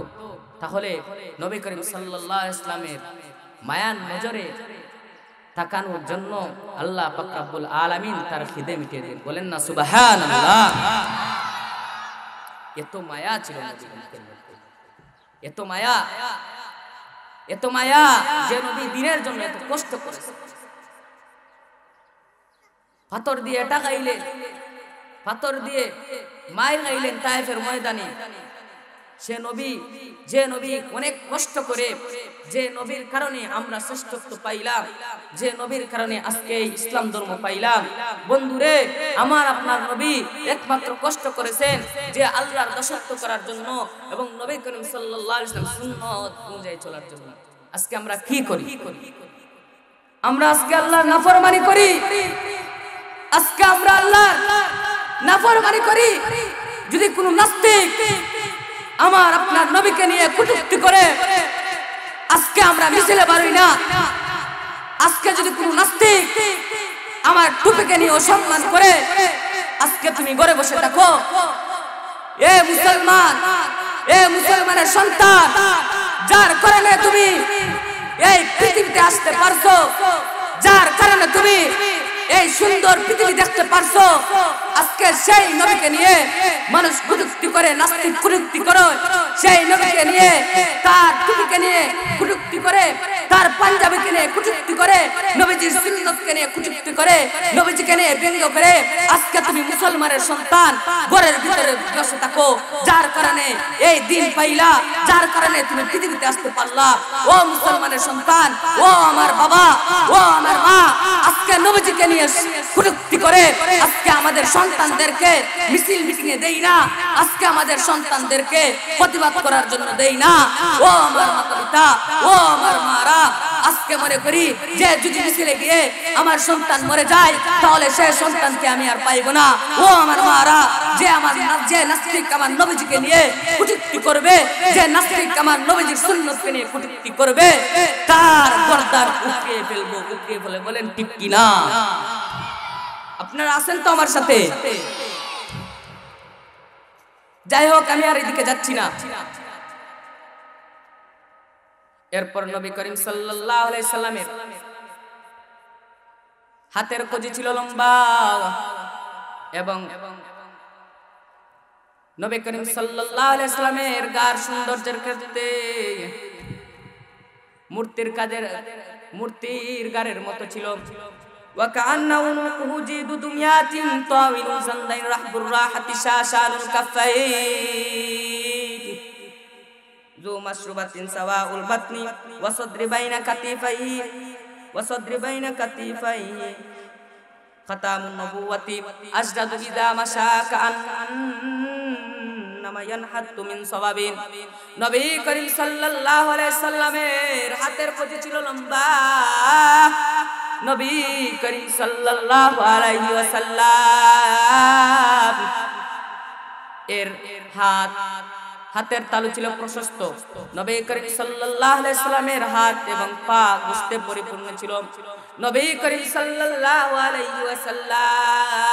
তাহলে নবী করিম সাল্লাল্লাহু আলাইহি সাল্লামের মায়ার নজরে তাকানোর জন্য আল্লাহ পাক রব্বুল আলামিন তার খিদে মিটিয়ে দেন। বলেন না সুবহানাল্লাহ। এত মায়া ছিল নবীর মধ্যে, এত মায়া যে নবী দিনের জন্য এত কষ্ট করেছে। পাথর দিয়ে টাকাইলেন, পাথর দিয়ে মায়ের গাইলেন তায়েফের ময়দানে। যে নবী অনেক কষ্ট করে, যে নবীর কারণে আমরা শ্রেষ্ঠত্ব পাইলাম, যে নবীর কারণে আজকে ইসলাম ধর্ম পাইলাম। বন্ধুরে, আমার আপনার নবী একমাত্র কষ্ট করেছেন যে আল্লাহর দাসত্ব করার জন্য এবং নবী করিম সাল্লাল্লাহু আলাইহি ওয়াসাল্লাম সুন্নাত অনুযায়ী চলার জন্য। আজকে আমরা কি করি? আমরা আজকে আল্লাহর নাফরমানি করি, আজকে আমরা আল্লাহর নাফরমানি করি। যদি কোন নাস্তিক আমার আপনার নবীকে নিয়ে কটূক্তি করে, আজকে আমরা মিছিলে বাড়ি না। আজকে যদি কোন নাস্তিক আমার টুপিকে নিয়ে অসম্মান করে, আজকে তুমি ঘরে বসে থাকো। এ মুসলমানের সন্তান, যার কারণে তুমি এই পৃথিবীতে আসতে পারছো, যার কারণে তুমি এই সুন্দর পৃথিবী দেখতে পারছো, আজকে সেই নবীকে নিয়ে মানুষ কটূক্তি করে, নাস্তিক কটূক্তি করে, সেই নবীকে নিয়ে তার টুপিকে নিয়ে কটূক্তি করে, তার পাঞ্জাবিকে নিয়ে কটূক্তি করে, নবীজির সুন্নতকে নিয়ে কটূক্তি করে, নবীজিকে নিয়ে ব্যঙ্গ করে। আজকে তুমি মুসলমানের সন্তান ঘরের ভিতরে বসে থাকো, যার কারণে এই দিন পাইলা, যার কারণে তুমি পৃথিবীতে আসতে পারলা। ও মুসলমানের সন্তান, ও আমার বাবা, ও আমার মা, আজকে নবীজিকে নিয়ে কটূক্তি করে আজকে আমাদের সন্তানদেরকে মিছিল মিটিং এ দেই না, আজকে আমাদের সন্তানদেরকে প্রতিবাদ করার জন্য দেই না। ও আমার মাতা-পিতা, ও আমার মারা, আজকে মনে করি যে যদি মিছিলে গিয়ে আমার সন্তান মরে যায় তাহলে সেই সন্তানকে আমি আর পাইব না। ও আমার মারা, যে নাস্তিক আমার নবীজিকে নিয়ে কটূক্তি করবে, যে নাস্তিক আমার নবীজির সুন্নতকে নিয়ে কটূক্তি করবে, তার গর্দান উঠিয়ে ফেলবো, উঠিয়ে ফেলে। বলেন ঠিক কি না? আপনারা আছেন তো আমার সাথে? যাই হোক, আমি আর এদিকে যাচ্ছি না। এরপর নবী করিম সাল্লাল্লাহু আলাইহি সাল্লামের হাতের কজি ছিল লম্বা এবং নবী করিম সাল্লাল্লাহু আলাইহি সাল্লামের গার সৌন্দর্যের ক্ষেত্রে মূর্তির গারের মতো ছিল। وكأنه وجود دميات طاويل زندين رحب الراحة شاشان الكفين ذو مشروبة سواء البطن وصدر بين كتفيه ختام النبوة أجدد إذا مشى كأنما ينحت من صواب। নবী করিম সাল্লাল্লাহু আলাইহি সাল্লামের হাতের কজি ছিল লম্বা। নবী করিম সাল্লাল্লাহু আলাইহি ওয়াসাল্লাম এর হাতের তালু ছিল প্রশস্ত। নবী করিম সাল্লাল্লাহু আলাইহি সাল্লামের হাত এবং পা গোশতে পরিপূর্ণ ছিল। নবী করিম সাল্লাল্লাহু আলাইহি ওয়াসাল্লাম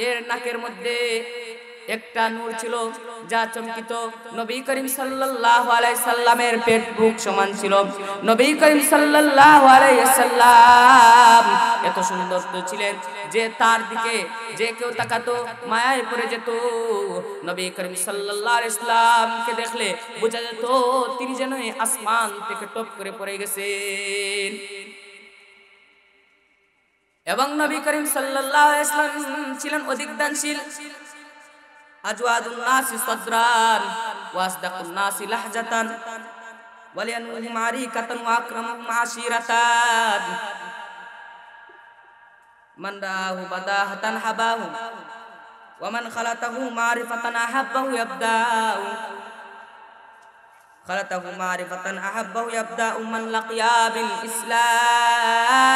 এর নাকের মধ্যে একটা নূর ছিল যা চমকিত। নবী করিম সাল্লাল্লাহু আলাইহি সাল্লামের পেট বুক সমান ছিল। নবী করিম সাল্লাল্লাহু আলাইহি সাল্লাম এত সুন্দর তো ছিলেন যে তার দিকে যে কেউ তাকাতো মায়ায় পড়ে যেত। নবী করিম সাল্লাল্লাহু আলাইহি সাল্লামকে দেখলে বোঝা যেত তিনি যেন আসমান থেকে টপ করে পড়ে গেছেন। এবং নবী করিম সাল্লাল্লাহু আলাইহি সাল্লাম ছিলেন অধিক দানশীল। আজওয়াদুন নাসি সাদরান ওয়া আসদাকুন নাসি লাহজাতান ওয়া লিয়ানহুম আরিকাতান ওয়া আকরামুহুম আশিরাতান মান রাহু বাদাহাতান হাবাহু ওয়া মান খালাতাহু মারিফাতান আহাব্বাহু ইয়াবদাউ খালাতাহু মারিফাতান আহাব্বাহু ইয়াবদাউ মান লাকিয়া বিল ইসলাম।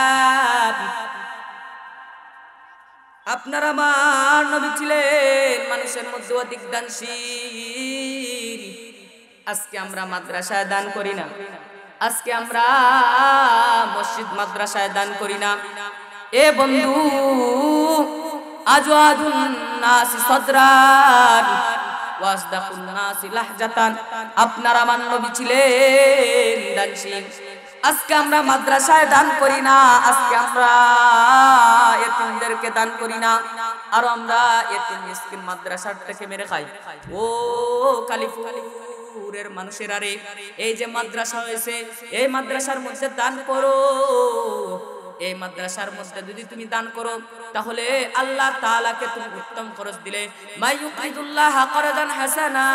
আপনারা আমার নবী ছিলেন মানুষের মধ্যে অধিক দানশীল। আজকে আমরা মাদ্রাসায় দান করি না, আজকে আমরা মসজিদ মাদ্রাসায় দান করি না। এ বন্ধু, আজওয়াদুন নাসি সাদরান ওয়া আসদাকুন নাসি লাহজাতান, আপনারা আমার নবী ছিলেন দানশীল। আজকে আমরা মাদ্রাসায় দান করি না, আজকে আমরা এতিমদেরকে দান করি না, আর আমরা এতিম মিসকিন মাদ্রাসার থেকে মেরে খাই। ও কালিপুরের মানুষেরা রে, এই যে মাদ্রাসা হয়েছে এই মাদ্রাসার মধ্যে দান করো। এই মাদ্রাসার মধ্যে যদি তুমি দান করো তাহলে আল্লাহ তাআলাকে তুমি উত্তম খরচ দিলে। মাইয়ুকিদুল্লাহ করদান হাসানা,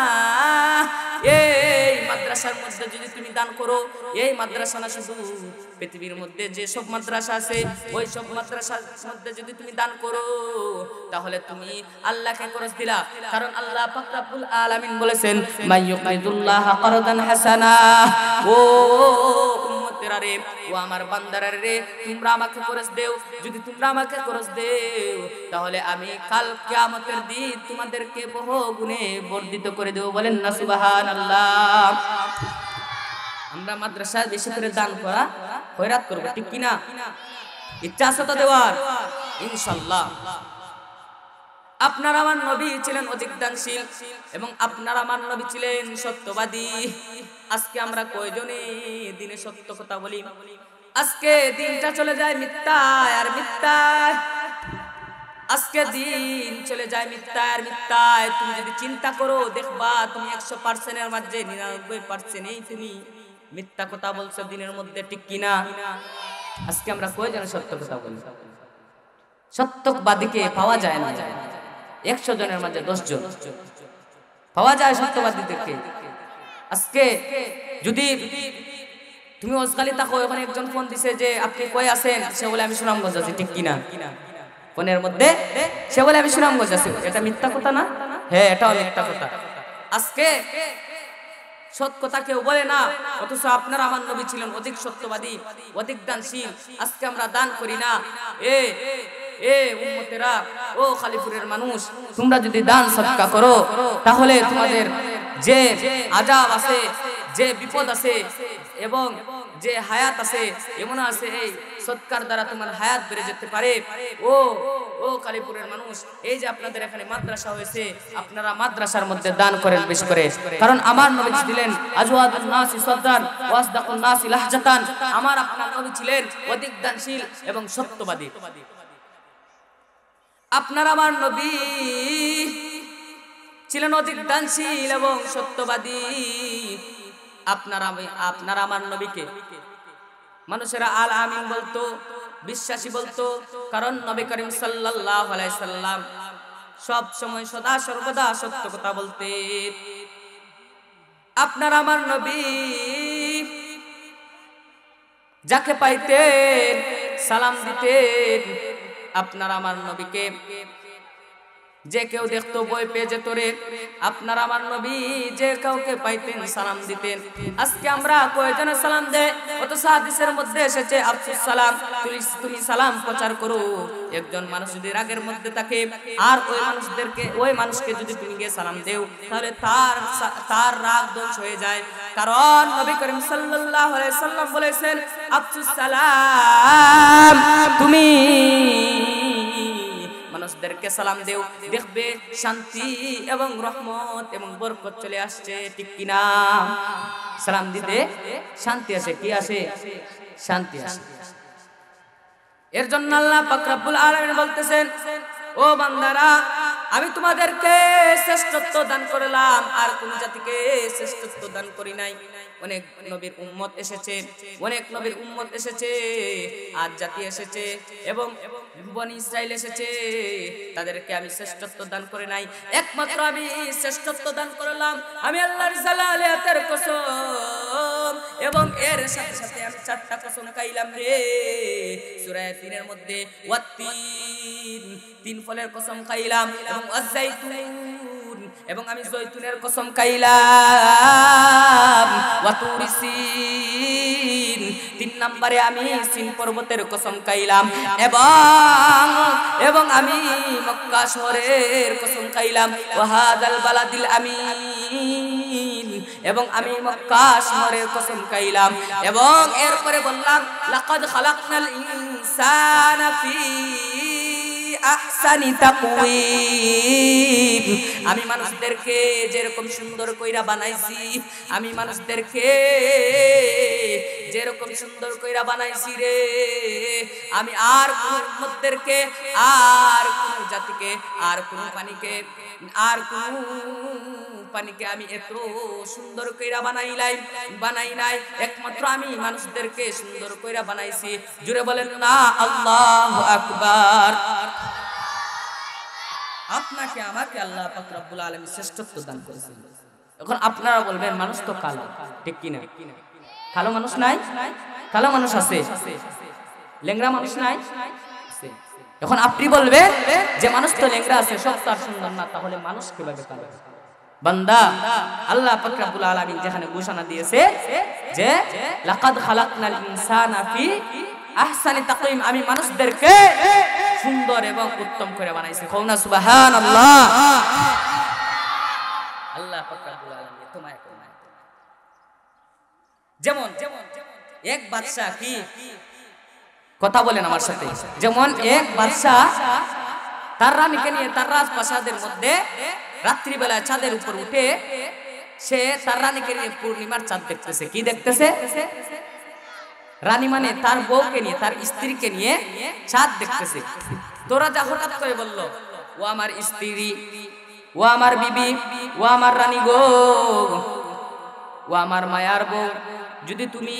এই মাদ্রাসার মধ্যে যদি তুমি দান করো, এই মাদ্রাসা না শুধু পৃথিবীর মধ্যে যে সব মাদ্রাসা আছে ওই সব মাদ্রাসার মধ্যে যদি তুমি দান করো তাহলে তুমি আল্লাহকে খরচ দিলা। কারণ আল্লাহ পাক রব্বুল আলামিন বলেছেন মাইয়ুকিদুল্লাহ করদান হাসানা। ও উম্মতেরা রে, ও আমার বান্দারা রে, তোমরা আমাকে খরচ দেও। যদি তোমরা আমাকে খরচ দেও তাহলে আমি কাল কিয়ামতের দিন তোমাদেরকে বহু গুণে বর্ধিত করে দেব। বলেন না সুবহানাল্লাহ। আমরা মাদ্রাসায় বেশি করে দান করা খয়রাত করব, ঠিক কি না? ইচ্ছা আছে তো দেওয়ার? ইনশাআল্লাহ। আপনার আমার নবী ছিলেন অধিক দানশীল এবং আপনার আমার নবী ছিলেন সত্যবাদী। আজকে আমরা কয়জনে দিনে সত্য কথা বলি? আজকে দিনটা চলে যায় মিথ্যায় আর মিথ্যায়। আজকে দিন চলে যায় মিথ্যায় আর মিথ্যায়। তুমি যদি চিন্তা করো দেখবা তুমি 100% এর মধ্যে 99% তুমি মিথ্যা কথা বলছো দিনের মধ্যে, ঠিক কিনা? আজকে আমরা কয়জন সত্য কথা বলি? সত্যবাদীকে পাওয়া যায় না। 100 জনের মাঝে 10 জন পাওয়া যায় সত্যবাদীদেরকে। আজকে যদি তুমি ওসগালি থাকো, ওখানে একজন ফোন দিছে যে আপনি কই আছেন, সে বলে আমি সুনামগঞ্জ আছি, ঠিক কিনা? ফোনের মধ্যে সে বলে আমি সুনামগঞ্জ আছি, এটা মিথ্যা কথা না? হ্যাঁ, এটাও মিথ্যা কথা। আজকে সৎ কথা কেউ বলে না, অথচ আপনার আমার নবী ছিলেন অধিক সত্যবাদী, অধিক দানশীল। আজকে আমরা দান করি না। এ উম্মতেরা, ও খালিপুরের মানুষ, তোমরা যদি দান সদকা করো তাহলে তোমাদের যে আযাব আছে, যে বিপদ আছে এবং যে হায়াত আছে, এমন আছে এই সদকার দ্বারা তোমার হায়াত বেড়ে যেতে পারে। ও কালীপুরের মানুষ, এই যে আপনাদের এখানে মাদ্রাসা হয়েছে, আপনারা মাদ্রাসার মধ্যে দান করেন বেশি করে। কারণ আমার নবী ছিলেন আজওয়াদুন নাসি সাদরান ওয়া আসদাকুন নাসি লাহজাতান। আমার আপনার নবী ছিলেন অধিক দানশীল এবং সত্যবাদী। আপনার আমার নবী ছিলেন অধিক দানশীল এবং সত্যবাদী। আপনার আমার নবীকে মানুষেরা আল আমিন বলতো, বিশ্বাসী বলতো। কারণ নবী করিম সাল্লাল্লাহু আলাইহি সাল্লাম সব সময় সদা সর্বদা সত্য কথা বলতেন। আপনার আমার নবী যাকে পাইতেন সালাম দিতেন। আপনার আমার নবীকে যে কেউ দেখতো ভয় পেয়ে যেত রে। আপনার আমার নবী যে কাউকে পাইতেন সালাম দিতেন। আজকে আমরা কয়জনে সালাম দেয়? অথচ হাদিসের মধ্যে এসেছে আফসুস সালাম, তুমি সালাম প্রচার করো। একজন মানুষ যদি রাগের মধ্যে থাকে আর ওই মানুষকে যদি তুমি গিয়ে সালাম দেও, তাহলে তার রাগ ধ্বংস হয়ে যায়। কারণ নবী করিম সাল্লাল্লাহু আলাইহি সাল্লাম বলেছেন, আফসুস সালাম, তুমি মানুষদেরকে সালাম দেও, দেখবে শান্তি এবং রহমত এবং বরকত চলে আসছে। ঠিক কিনা? সালাম দিতে শান্তি আসে। কি আসে? শান্তি আসে। এর জন্য আল্লাহ পাক রব্বুল আলামিন বলতেছেন, ও বান্দারা, আমি তোমাদেরকে শ্রেষ্ঠত্ব দান করলাম, আর কোন জাতিকে শ্রেষ্ঠত্ব দান করি নাই। অনেক নবীর উম্মত এসেছে, আজ জাতি এসেছে এবং বনি ইসরাইল এসেছে, তাদেরকে আমি শ্রেষ্ঠত্ব দান করে নাই। একমাত্র আমি শ্রেষ্ঠত্ব দান করলাম। আমি আল্লাহর জালালিয়াতের কসম, এবং এর সাথে সাথে আমি 4টা কসম খাইলাম রে। সূরা তিনের মধ্যে ওয়াত্তিন, 3 ফলের কসম খাইলাম, এবং আয-যাইতুন, এবং আমি জয়তুনের কসম খাইলাম, ওয়াতুরি সিন, 3 নম্বরে আমি সিন পর্বতের কসম খাইলাম, এবং আমি মক্কা শহরের কসম খাইলাম, ওয়া হাদাল বালাদিল আমিন, এবং আমি মক্কা শহরের কসম খাইলাম। এবং এরপরে বললাম, লাকাদ খালাকনাল ইনসানা ফি আহসানি তাকওয়িম, আমি মানুষদেরকে যেরকম সুন্দর কইরা বানাইছি, আমি মানুষদেরকে যেরকম সুন্দর কইরা বানাইছি রে, আমি আর কোন উম্মতদেরকে, আর কোন জাতিকে, আর কোন পানিকে আমি এত সুন্দর কইরা বানাই নাই। একমাত্র আমি মানুষদেরকে সুন্দর কইরা বানাইছি। জুড়ে বলেন না আল্লাহু আকবার। আপনাকে আমাকে আল্লাহ পাক রব্বুল আলামিন শ্রেষ্ঠত্ব দান করেছেন। এখন আপনারা বলবেন, মানুষ তো কালো, ঠিক কিনা? কালো মানুষ নাই? কালো মানুষ আছে। ল্যাংড়া মানুষ নাই? এখন আপনি বলবেন যে মানুষ তো ল্যাংড়া আছে, সব তার সুন্দর না, তাহলে মানুষ কিভাবে কালো? বান্দা, আল্লাহ পাক রব্বুল আলামিন যেখানে ঘোষণা দিয়েছে যে লাকাদ খালাকনাল ইনসানা ফি আহসানি তাকওয়িম, আমি মানুষদেরকে সুন্দর এবং উত্তম করে বানাইছি। কওনা সুবহানাল্লাহ। আল্লাহ পাক রব্বুল আলামিন তোমায় কোনায়, যেমন এক বাদশা, কি কথা বলেন আমার সাথে, যেমন এক বাদশা তার রানীকে নিয়ে তার রাজপ্রাসাদের মধ্যে রাত্রিবেলা চাঁদের উপর উঠে সে তার রানীকে নিয়ে পূর্ণিমার চাঁদ দেখতেছে। কি দেখতেছে? রানী মানে তার বউকে নিয়ে, তার স্ত্রীকে নিয়ে চাঁদ দেখতেছে। তো রাজা হঠাৎ করে বলল, ও আমার স্ত্রী, ও আমার বিবি, ও আমার রানী গো, ও আমার মায়ার বউ, যদি তুমি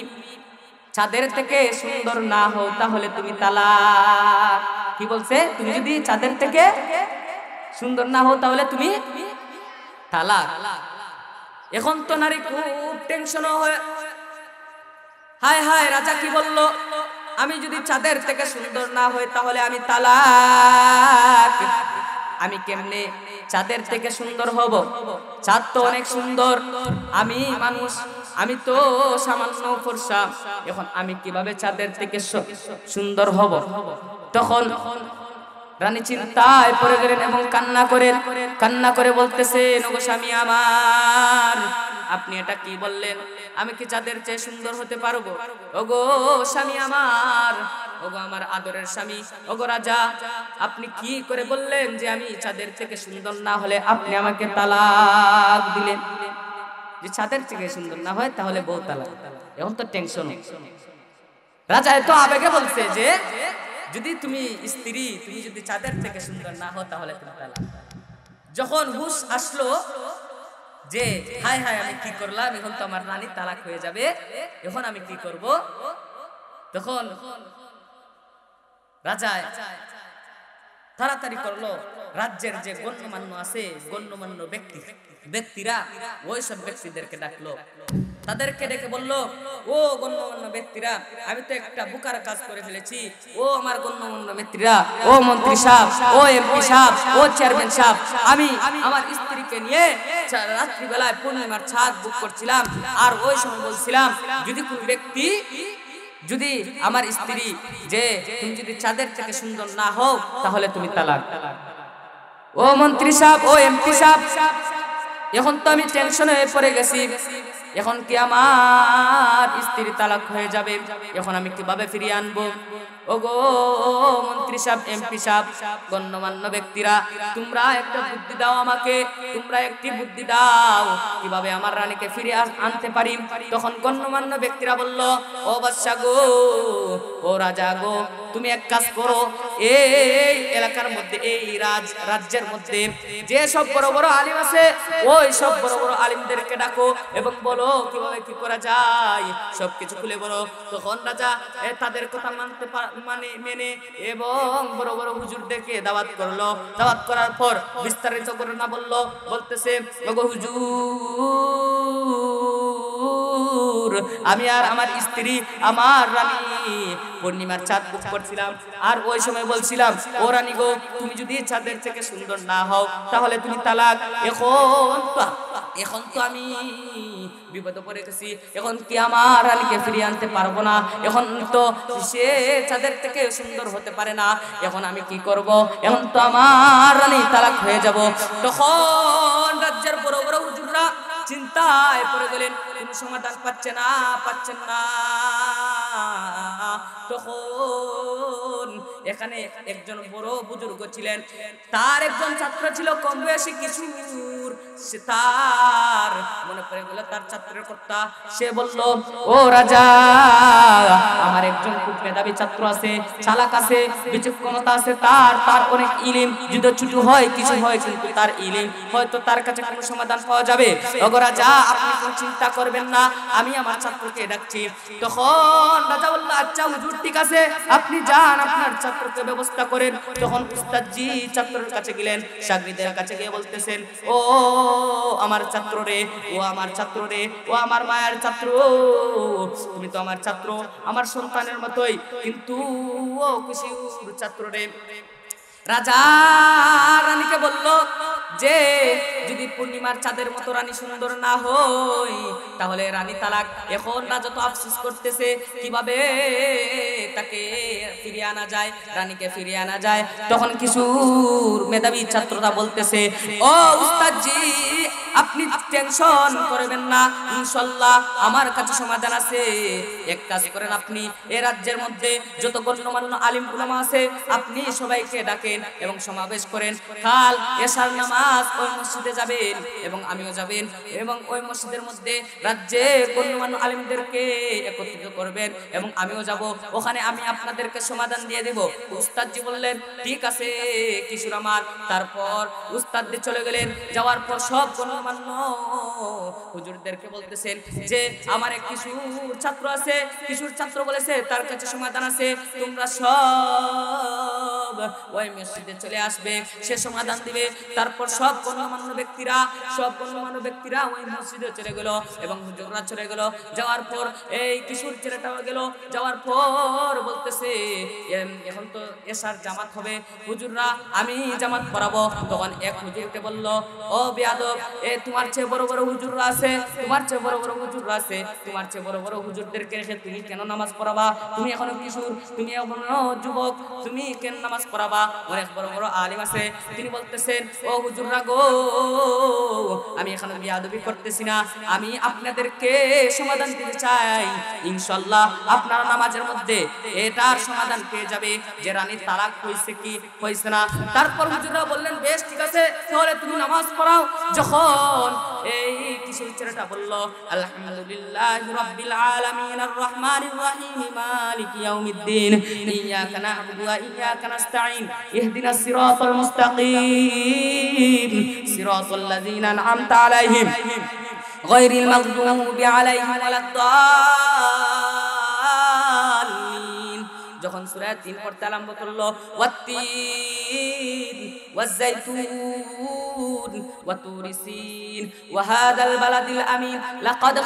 চাঁদের থেকে সুন্দর না হও তাহলে তুমি তালাক। কি বলছে? তুমি যদি চাঁদের থেকে সুন্দর না হও তাহলে তুমি তালাক। এখন তো নারী খুব টেনশন হয়, হায় হায়, রাজা কি বলল? আমি যদি চাঁদের থেকে সুন্দর না হই তাহলে আমি তালাক। আমি কেমনে চাঁদের থেকে সুন্দর হব? চাঁদ তো অনেক সুন্দর, আমি মানুষ, আমি তো সামান্য ফর্সা, এখন আমি কিভাবে চাঁদের থেকে সুন্দর হব? তখন রানী চিন্তায় পড়ে গেলেন এবং কান্না করে বলতেছেন, ওগো স্বামী আমার, আপনি এটা কি বললেন? আমি কি চাঁদের চেয়ে সুন্দর হতে পারবো? ওগো স্বামী আমার, ওগো আমার আদরের স্বামী, ওগো রাজা, আপনি কি করে বললেন যে আমি চাঁদের থেকে সুন্দর না হলে আপনি আমাকে তালাক দিলেন? যে চাঁদের থেকে সুন্দর না হয় তাহলে বউ তালাক। এখন তো টেনশন। রাজা এত আবেগে বলছে যে যদি তুমি স্ত্রী, তুমি যদি চাঁদের থেকে সুন্দর না হও তাহলে তুমি তালাক। যখন হুশ আসলো যে হায় হায়, আমি কি করলাম, এখন তো আমার রানী তালাক হয়ে যাবে, এখন আমি কি করব? তখন রাজা তাড়াতাড়ি করলো রাজ্যের যে গণ্যমান্য আছে, গণ্যমান্য ব্যক্তিরা ওই সব ব্যক্তিদেরকে ডাকলো, তাদেরকে ডেকে বলল, ও গণ্যমান্য ব্যক্তিরা, আমি তো একটা বুকার কাজ করে ফেলেছি। ও আমার গণ্যমান্য ব্যক্তিরা, ও মন্ত্রী সাহেব, ও এমপি সাহেব, ও চেয়ারম্যান সাহেব, আমি আমার স্ত্রীকে নিয়ে রাত্রিবেলায় পূর্ণিমার ছাদ বুক করছিলাম, আর ওই সময় বলছিলাম যদি কোন ব্যক্তি, যদি আমার স্ত্রী, যে তুমি যদি চাঁদের থেকে সুন্দর না হও তাহলে তুমি তালাক। ও মন্ত্রী সাহেব, ও এমপি সাহেব, এখন তো আমি টেনশনে পড়ে গেছি, এখন কি আমার স্ত্রী তালাক হয়ে যাবে, এখন আমি কিভাবে ফিরিয়ে আনবো? ওগো মন্ত্রী সাহেব, এমপি সাহেব, গণ্যমান্য ব্যক্তিরা, তোমরা একটা বুদ্ধি দাও আমাকে, তোমরা একটি বুদ্ধি দাও কিভাবে আমার রানীকে ফিরে আনতে পারি। তখন গণ্যমান্য ব্যক্তিরা বলল, ও বাদশা গো, ও রাজা গো, তুমি এক কাজ করো, এই এলাকার মধ্যে, এই রাজ্যের মধ্যে যে সব বড় বড় আলিম আছে, ওই সব বড় বড় আলিমদেরকে ডাকো এবং বলো কিভাবে কি করা যায়, সবকিছু খুলে বলো। তখন রাজা তাদের কথা মেনে এবং বড় বড় হুজুরদেরকে দাওয়াত করলো। দাওয়াত করার পর বিস্তারিত ঘটনা বলতেছে, ওগো হুজুর, আমি আর আমার স্ত্রী, আমার রানী পূর্ণিমার চাঁদ বুক করছিলাম, আর ওই সময় বলছিলাম, ও রানী গো, তুমি যদি চাঁদের থেকে সুন্দর না হও তাহলে তুমি তালাক। এখন তো আমি বিপদে পড়ে গেছি, এখন কি আমার রানীকে ফিরিয়ে আনতে পারবো না, এখন তো সে চাঁদের থেকে সুন্দর হতে পারে না, এখন আমি কি করব? এখন তো আমার রানী তালাক হয়ে যাব। তখন রাজ্যের বড় বড় হুজুররা চিন্তায় পড়ে গেলেন, কোনো সমাধান পাচ্ছেন না। তখন এখানে একজন বড় বুজুর্গ ছিলেন, তার একজন ছাত্র ছিল কম বয়সী কিশোর, সে তার মনে পড়ে গেল তার ছাত্রের কথা। সে বলল, ও রাজা, আমার একজন খুব মেধাবী ছাত্র আছে, চালাক আছে, বিচক্ষণতা আছে, তার অনেক ইলম, যদি ছোট হয় কিছু হয়, কিন্তু তার ইলম, হয়তো তার কাছে কোনো সমাধান পাওয়া যাবে। ওগো রাজা, আপনি কোনো চিন্তা করবেন না, আমি আমার ছাত্রকে ডাকছি। তখন রাজা বলল, আচ্ছা হুজুর, ঠিক আছে, আপনি যান, আপনার ছাত্রকে ব্যবস্থা করেন। তখন উস্তাদজি ছাত্রের কাছে গেলেন, শাগিরদের কাছে গিয়ে বলতেছেন, ও আমার ছাত্র রে, ও আমার ছাত্র রে, ও আমার মায়ের ছাত্র, তুমি তো আমার ছাত্র, আমার সন্তানের মতোই, কিন্তু ও কিশোর ছাত্র রে। রাজা রানীকে বলল যে যদি পূর্ণিমার চাঁদের মতো রানী সুন্দর না হয় তাহলে রানী তালাক। এখন রাজা তো আফসোস করতেছে কিভাবে তাকে ফিরিয়ে আনা যায়, রানীকে ফিরিয়ে আনা যায়। তখন কিশোর মেধাবী ছাত্ররা বলতেছে, ও উস্তাদজি, আপনি টেনশন করবেন না, ইনশাআল্লাহ আমার কাছে সমাধান আছে। এক কাজ করেন, আপনি এই রাজ্যের মধ্যে যত গণ্যমান্য আলিম উলামা আছে আপনি সবাইকে ডাকেন এবং সমাবেশ করেন। কাল এশার নামাজ ওই মসজিদে যাবেন এবং আমিও যাবেন, এবং ওই মসজিদের মধ্যে রাজ্যে গণ্যমান্য আলিমদেরকে একত্রিত করবেন এবং আমিও যাব, ওখানে আমি আপনাদেরকে সমাধান দিয়ে দেব। উস্তাদজি বললেন, ঠিক আছে কিশোর আমার। তারপর উস্তাদজি চলে গেলেন। যাওয়ার পর সব গণ্যমান্য হুজুরদেরকে বলতেছেন যে আমার এক কিশোর ছাত্র আছে, কিশোর ছাত্র বলেছে তার কাছে সমাধান আছে, তোমরা সব ওই মসজিদে চলে আসবে, সে সমাধান দিবে। তারপর সব গণ্যমান্য ব্যক্তিরা ওই মসজিদে চলে গেল এবং হুজুররা চলে গেল। যাওয়ার পর এই কিশোর ছেলেটাও গেল। যাওয়ার পর বলতেছে, এখন তো এশার জামাত হবে, হুজুররা আমি জামাত পড়াবো। তখন এক হুজুরকে বলল, ও বেয়াদব, তোমার চেয়ে বড় বড় হুজুররা আছে, তোমার চেয়ে বড় বড় হুজুরদেরকে রেখে তুমি কেন নামাজ পড়াবা? তুমি এখনো কিশোর, তুমি এখনো যুবক, তুমি কেন নামাজ পড়াবা? অনেক বড় বড় আলিম আছে। তিনি বলতেছেন, ও হুজুররা গো, আমি এখানে বেয়াদবি করতেছি না, আমি আপনাদেরকে সমাধান দিতে চাই। ইনশাআল্লাহ আপনারা নামাজের মধ্যে এটার সমাধান পেয়ে যাবে যে রানীর তালাক হয়েছে কি হয়েছে না। তারপর হুজুররা বললেন, বেশ ঠিক আছে, তাহলে তুমি নামাজ পড়াও। যখন এই কিশোর ছেলেটা বলল, আলহামদুলিল্লাহি রাব্বিল আলামিন আর রহমানির রহিম মালিকি ইয়াউমিদ্দিন ইয়াকা না'বুদু ওয়া ইয়াকা নাস্তাঈন ইহদিনাস সিরাতাল মুস্তাকিম সিরাতাল লাযিনা আন'আমতা আলাইহিম গায়রিল মাগদুবি আলাইহিম ওয়ালাদ-দাল্লিন। যখন সূরা 3 পড়তে আরম্ভ করলো, ওয়াত্তিন ওয়াজ্জাইতুন ওয়া তুরিসিন ওয়া হাদাল বালাদিল আমিন লাকাদ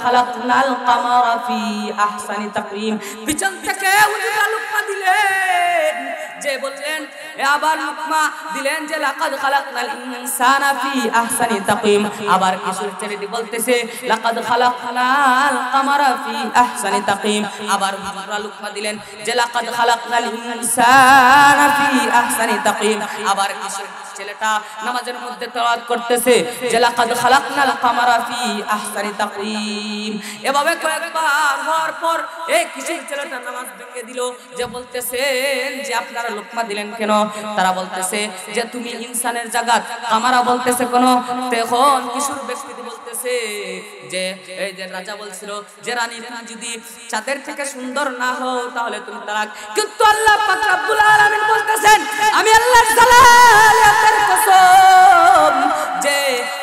খালাকনাল কামারা ফি আহসানি তাকওয়িম। পিছন থেকে হুজুর লুকমা দিলেন, যে বললেন আবার লুকমা দিলেন যে লাকাদ খালাকনাল ইনসানা ফি আহসানি তাকওয়িম। আবার কিশোর ছেলেটি বলতেছে লাকাদ খালাকনাল কামারা ফি আহসানি তাকওয়িম। আবার হুজুর লুকমা দিলেন যে লাকাদ খালাকনাল ইনসানা ফি আহসানি তাকওয়িম। আবার কিশোর ছেলেটা নামাজের মধ্যে তেলাওয়াত করতেছে যে লাকাদ খালাকনাল কামারা ফি আহসানি তাকওয়িম। এভাবে কয়েকবার হওয়ার পর এই কিশোর ছেলেটা নামাজ ভেঙে দিল, যে বলতেছেন যে আপনারা লুকমা দিলেন কেন? তারা বলতেছে যে তুমি ইনসানের জায়গা কামারা বলতেছে কোন? তখন কিশোর ব্যক্তি বলতেছে যে এই যে রাজা বলছিল যে রানী তুমি যদি চাঁদের থেকে সুন্দর না হও তাহলে তুমি তালাক। কিন্তু আল্লাহ পাক রব্বুল আলামিন বলতেছেন আমি আল্লাহর জালালিয়াতের কসম যে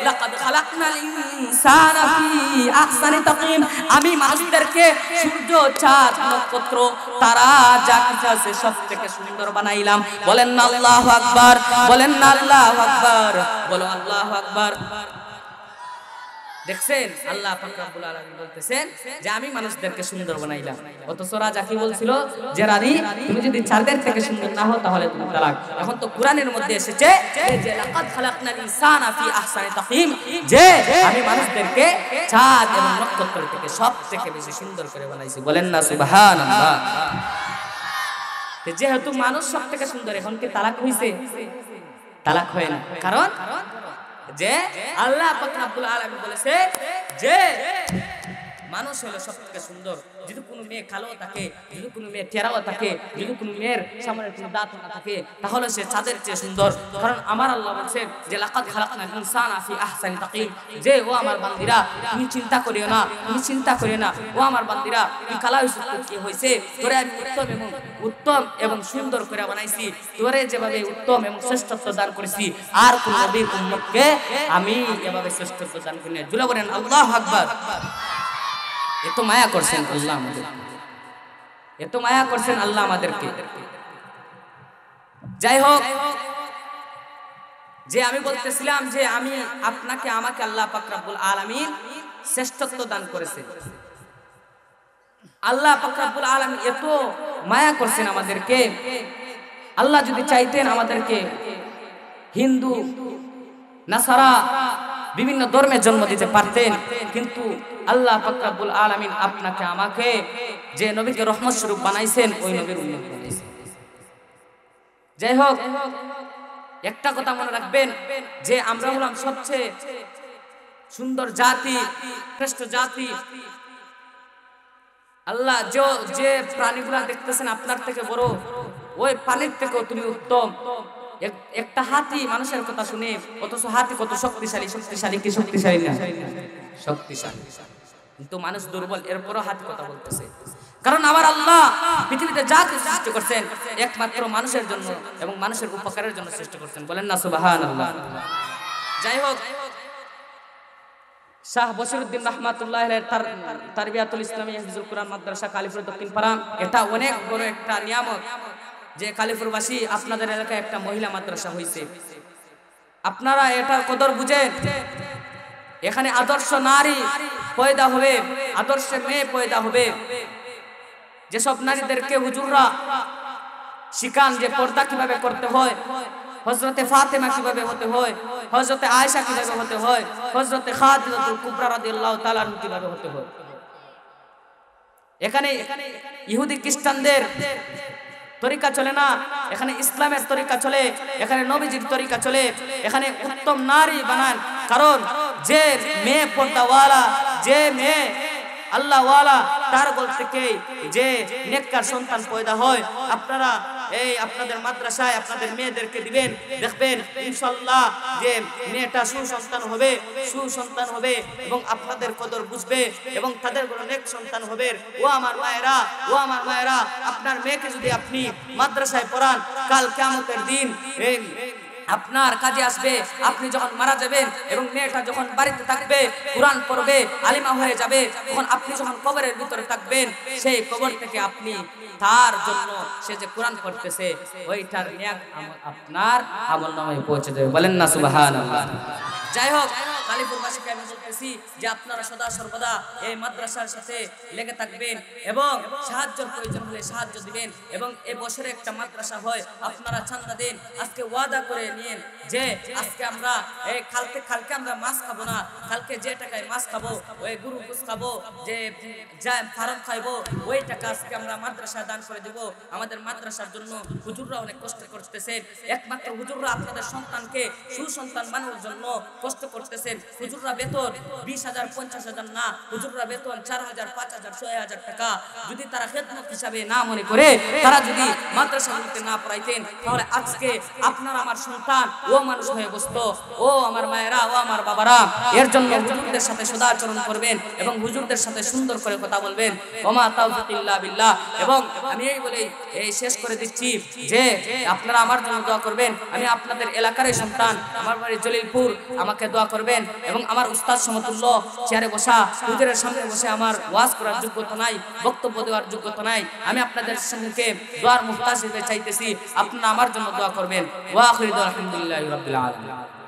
লাকাদ খালাকনাল ইনসানা ফি আহসানি তাকওয়িম, আমি মানুষদেরকে সূর্য চাঁদ নক্ষত্র তারা যা কিছু আছে সব থেকে সুন্দর বানাইলাম। বলেন না আল্লাহু আকবার, বলেন না আল্লাহু আকবার, বলো আল্লাহু আকবার। দেখছেন আল্লাহ পাক রব্বুল আলামিন বলতেছেন যে আমি মানুষদেরকে সুন্দর বানাইলাম। অথচ রাজা কি বলছিল যে রানী তুমি যদি চাঁদের থেকে সুন্দর না হও তাহলে তুমি তালাক। এখন তো কোরআনের মধ্যে এসেছে যে লাকাদ খালাকনাল ইনসানা ফি আহসানি তাকওয়িম, যে আমি মানুষদেরকে চাঁদ এবং নক্ষত্র থেকে সব থেকে বেশি সুন্দর করে বানাইছি। বলেন না সুবহানাল্লাহ। যেহেতু মানুষ সব থেকে সুন্দর, এখন কি তালাক হইছে? তালাক হয় না। কারণ যে আল্লাহ পাক রব্বুল আলামিন বলেছে যে মানুষ হলো সবথেকে সুন্দর। যদি কোনো মেয়ে কালো থাকে, যদি কোনো মেয়ে টেরাও থাকে, যদি কোনো মেয়ের সামনে কোনো দাঁত না থাকে, তাহলে সে চাঁদের চেয়ে সুন্দর। কারণ আমার আল্লাহ বলছে যে লাকাদ খালাকনাল ইনসানা ফি আহসানি তাকওয়িম, যে ও আমার বান্দিরা তুমি চিন্তা করিও না, তুমি চিন্তা করিও না, ও আমার বান্দিরা তুই কালা হইছিস কি হইছে, তোরে আমি উত্তম এবং সুন্দর করে বানাইছি, তোরে যেভাবে উত্তম এবং শ্রেষ্ঠত্ব দান করেছি আর কোন নবীর উম্মতকে আমি এভাবে শ্রেষ্ঠত্ব দান করি না। জুড়ে বলেন আল্লাহু আকবার। এত মায়া করছেন আল্লাহ আমাদের, এত মায়া করছেন আল্লাহ আমাদেরকে। যাই হোক, যে আমি বলতেছিলাম যে আমি আপনাকে আমাকে আল্লাহ পাক রব্বুল আলামিন শ্রেষ্ঠত্ব দান করেছেন। আল্লাহ পাক রব্বুল আলামিন এত মায়া করছেন আমাদেরকে। আল্লাহ যদি চাইতেন আমাদেরকে হিন্দু নাসারা বিভিন্ন ধর্মের জন্ম দিতে পারতেন, কিন্তু আল্লাহ পাক রব্বুল আলামিন আপনাকে আমাকে যে নবীকে রহমত স্বরূপ বানাইছেন ওই নবীর উম্মত বানাইছেন। যাই হোক, একটা কথা মনে রাখবেন যে আমরা হলাম সবচেয়ে সুন্দর জাতি, শ্রেষ্ঠ জাতি। আল্লাহ যে প্রাণীগুলা দেখতেছেন আপনার থেকে বড়, ওই প্রাণীর থেকেও তুমি উত্তম। একটা হাতি মানুষের কথা শুনে, অথচ হাতি কত শক্তিশালী, শক্তিশালী কি শক্তিশালী না? শক্তিশালী, কিন্তু মানুষ দুর্বল, এরপরও হাতি কথা বলতেছে। কারণ আমার আল্লাহ পৃথিবীতে যা কিছু সৃষ্টি করছেন একমাত্র মানুষের জন্য এবং মানুষের উপকারের জন্য সৃষ্টি করছেন। বলেন না সুবহানাল্লাহ। যাই হোক, শাহ বশিরউদ্দিন রাহমাতুল্লাহ আলাইহির তারবিয়াতুল ইসলামী হিফজুল কুরআন মাদ্রাসা কালীপুর দক্ষিণ পাড়া, এটা অনেক বড় একটা নিয়ামত যে কালীপুরবাসী আপনাদের এলাকায় একটা মহিলা মাদ্রাসা হয়েছে। আপনারা এটার কদর বুঝেন। এখানে আদর্শ নারী পয়দা হবে, আদর্শ মেয়ে পয়দা হবে। যেসব নারীদেরকে হুজুররা শিখান যে পর্দা কিভাবে করতে হয়, হযরতে ফাতেমা কিভাবে হতে হয়, হযরতে আয়েশা কিভাবে হতে হয়, হযরতে খাদিজাতুল কুবরা রাদিয়াল্লাহু তাআলা কিভাবে হতে হয়। এখানে ইহুদি খ্রিস্টানদের তরিকা চলে না, এখানে ইসলামের তরিকা চলে, এখানে নবীজির তরিকা চলে। এখানে উত্তম নারী বানান, কারণ যে মেয়ে পর্দাওয়ালা, যে মেয়ে আল্লাহওয়ালা, তার গোল থেকে যে নেককার সন্তান পয়দা হয়, আপনারা এই আপনাদের মাদ্রাসায় আপনাদের মেয়েদেরকে দিবেন, দেখবেন ইনশাআল্লাহ যে মেয়েটা সুসন্তান হবে, সুসন্তান হবে এবং আপনাদের কদর বুঝবে এবং তাদের কোনো নেক সন্তান হবে। ও আমার মায়েরা, ও আমার মায়েরা, আপনার মেয়েকে যদি আপনি মাদ্রাসায় পড়ান, কাল কিয়ামতের দিন আপনার কাজে আসবে। আপনি যখন মারা যাবেন এবং মেয়েটা যখন বাড়িতে থাকবে, কোরআন পড়বে, আলিমা হয়ে যাবে, তখন আপনি যখন কবরের ভিতরে থাকবেন, সেই কবর থেকে আপনি তার জন্য সে যে কোরআন পড়তেছে ওইটার নেক আপনার আমলনামায় পৌঁছে দেবে। বলেন না সুবহানাল্লাহ। যাই হোক, কালীপুরবাসীকে আমি বলতেছি যে আপনারা সদা সর্বদা এই মাদ্রাসার সাথে লেগে থাকবেন এবং সাহায্যের প্রয়োজন হলে সাহায্য দিবেন। এবং এই বছরে একটা মাদ্রাসা হয়, আপনারা চান্দা দেন। আজকে ওয়াদা করে নিন যে আজকে আমরা এই কালকে আমরা মাছ খাবো না, কালকে যে টাকায় মাছ খাবো, ওই গরু গোশ খাবো, যে ফার্ম খাইবো, ওই টাকা আজকে আমরা মাদ্রাসায় দান করে দেব। আমাদের মাদ্রাসার জন্য হুজুররা অনেক কষ্ট করতেছেন। একমাত্র হুজুররা আপনাদের সন্তানকে সুসন্তান বানানোর জন্য কষ্ট করতেছেন। হুজুররা বেতন 20,000 50,000 না, হুজুররা বেতন 4,000 5,000 6,000 টাকা। যদি তারা খেদমত হিসাবে না মনে করে, তারা যদি মাদ্রাসাগুলোতে না পড়াইতেন, তাহলে আজকে আপনার আমার সন্তান ও মানুষ হয়ে বসতো। ও আমার মায়েরা, ও আমার বাবারা, এর জন্য হুজুরদের সাথে সদাচরণ করবেন এবং হুজুরদের সাথে সুন্দর করে কথা বলবেন। ওমা তাওফিক ইল্লা বিল্লাহ। এবং আমি এই বলেই এই শেষ করে দিচ্ছি যে আপনারা আমার জন্য দোয়া করবেন। আমি আপনাদের এলাকারই সন্তান, আমার বাড়ি জলিলপুর, আমাকে দোয়া করবেন। এবং আমার উস্তাদ সমতুল্য চেয়ারে বসা, হুজুরের সামনে বসে আমার ওয়াজ করার যোগ্যতা নাই, বক্তব্য দেওয়ার যোগ্যতা নাই। আমি আপনাদের সঙ্গে দোয়ার মুহতাজ হতে চাইতেছি, আপনারা আমার জন্য দোয়া করবেন। ওয়া আখিরু দাওয়ানা আলহামদুলিল্লাহি রাব্বিল আলামিন।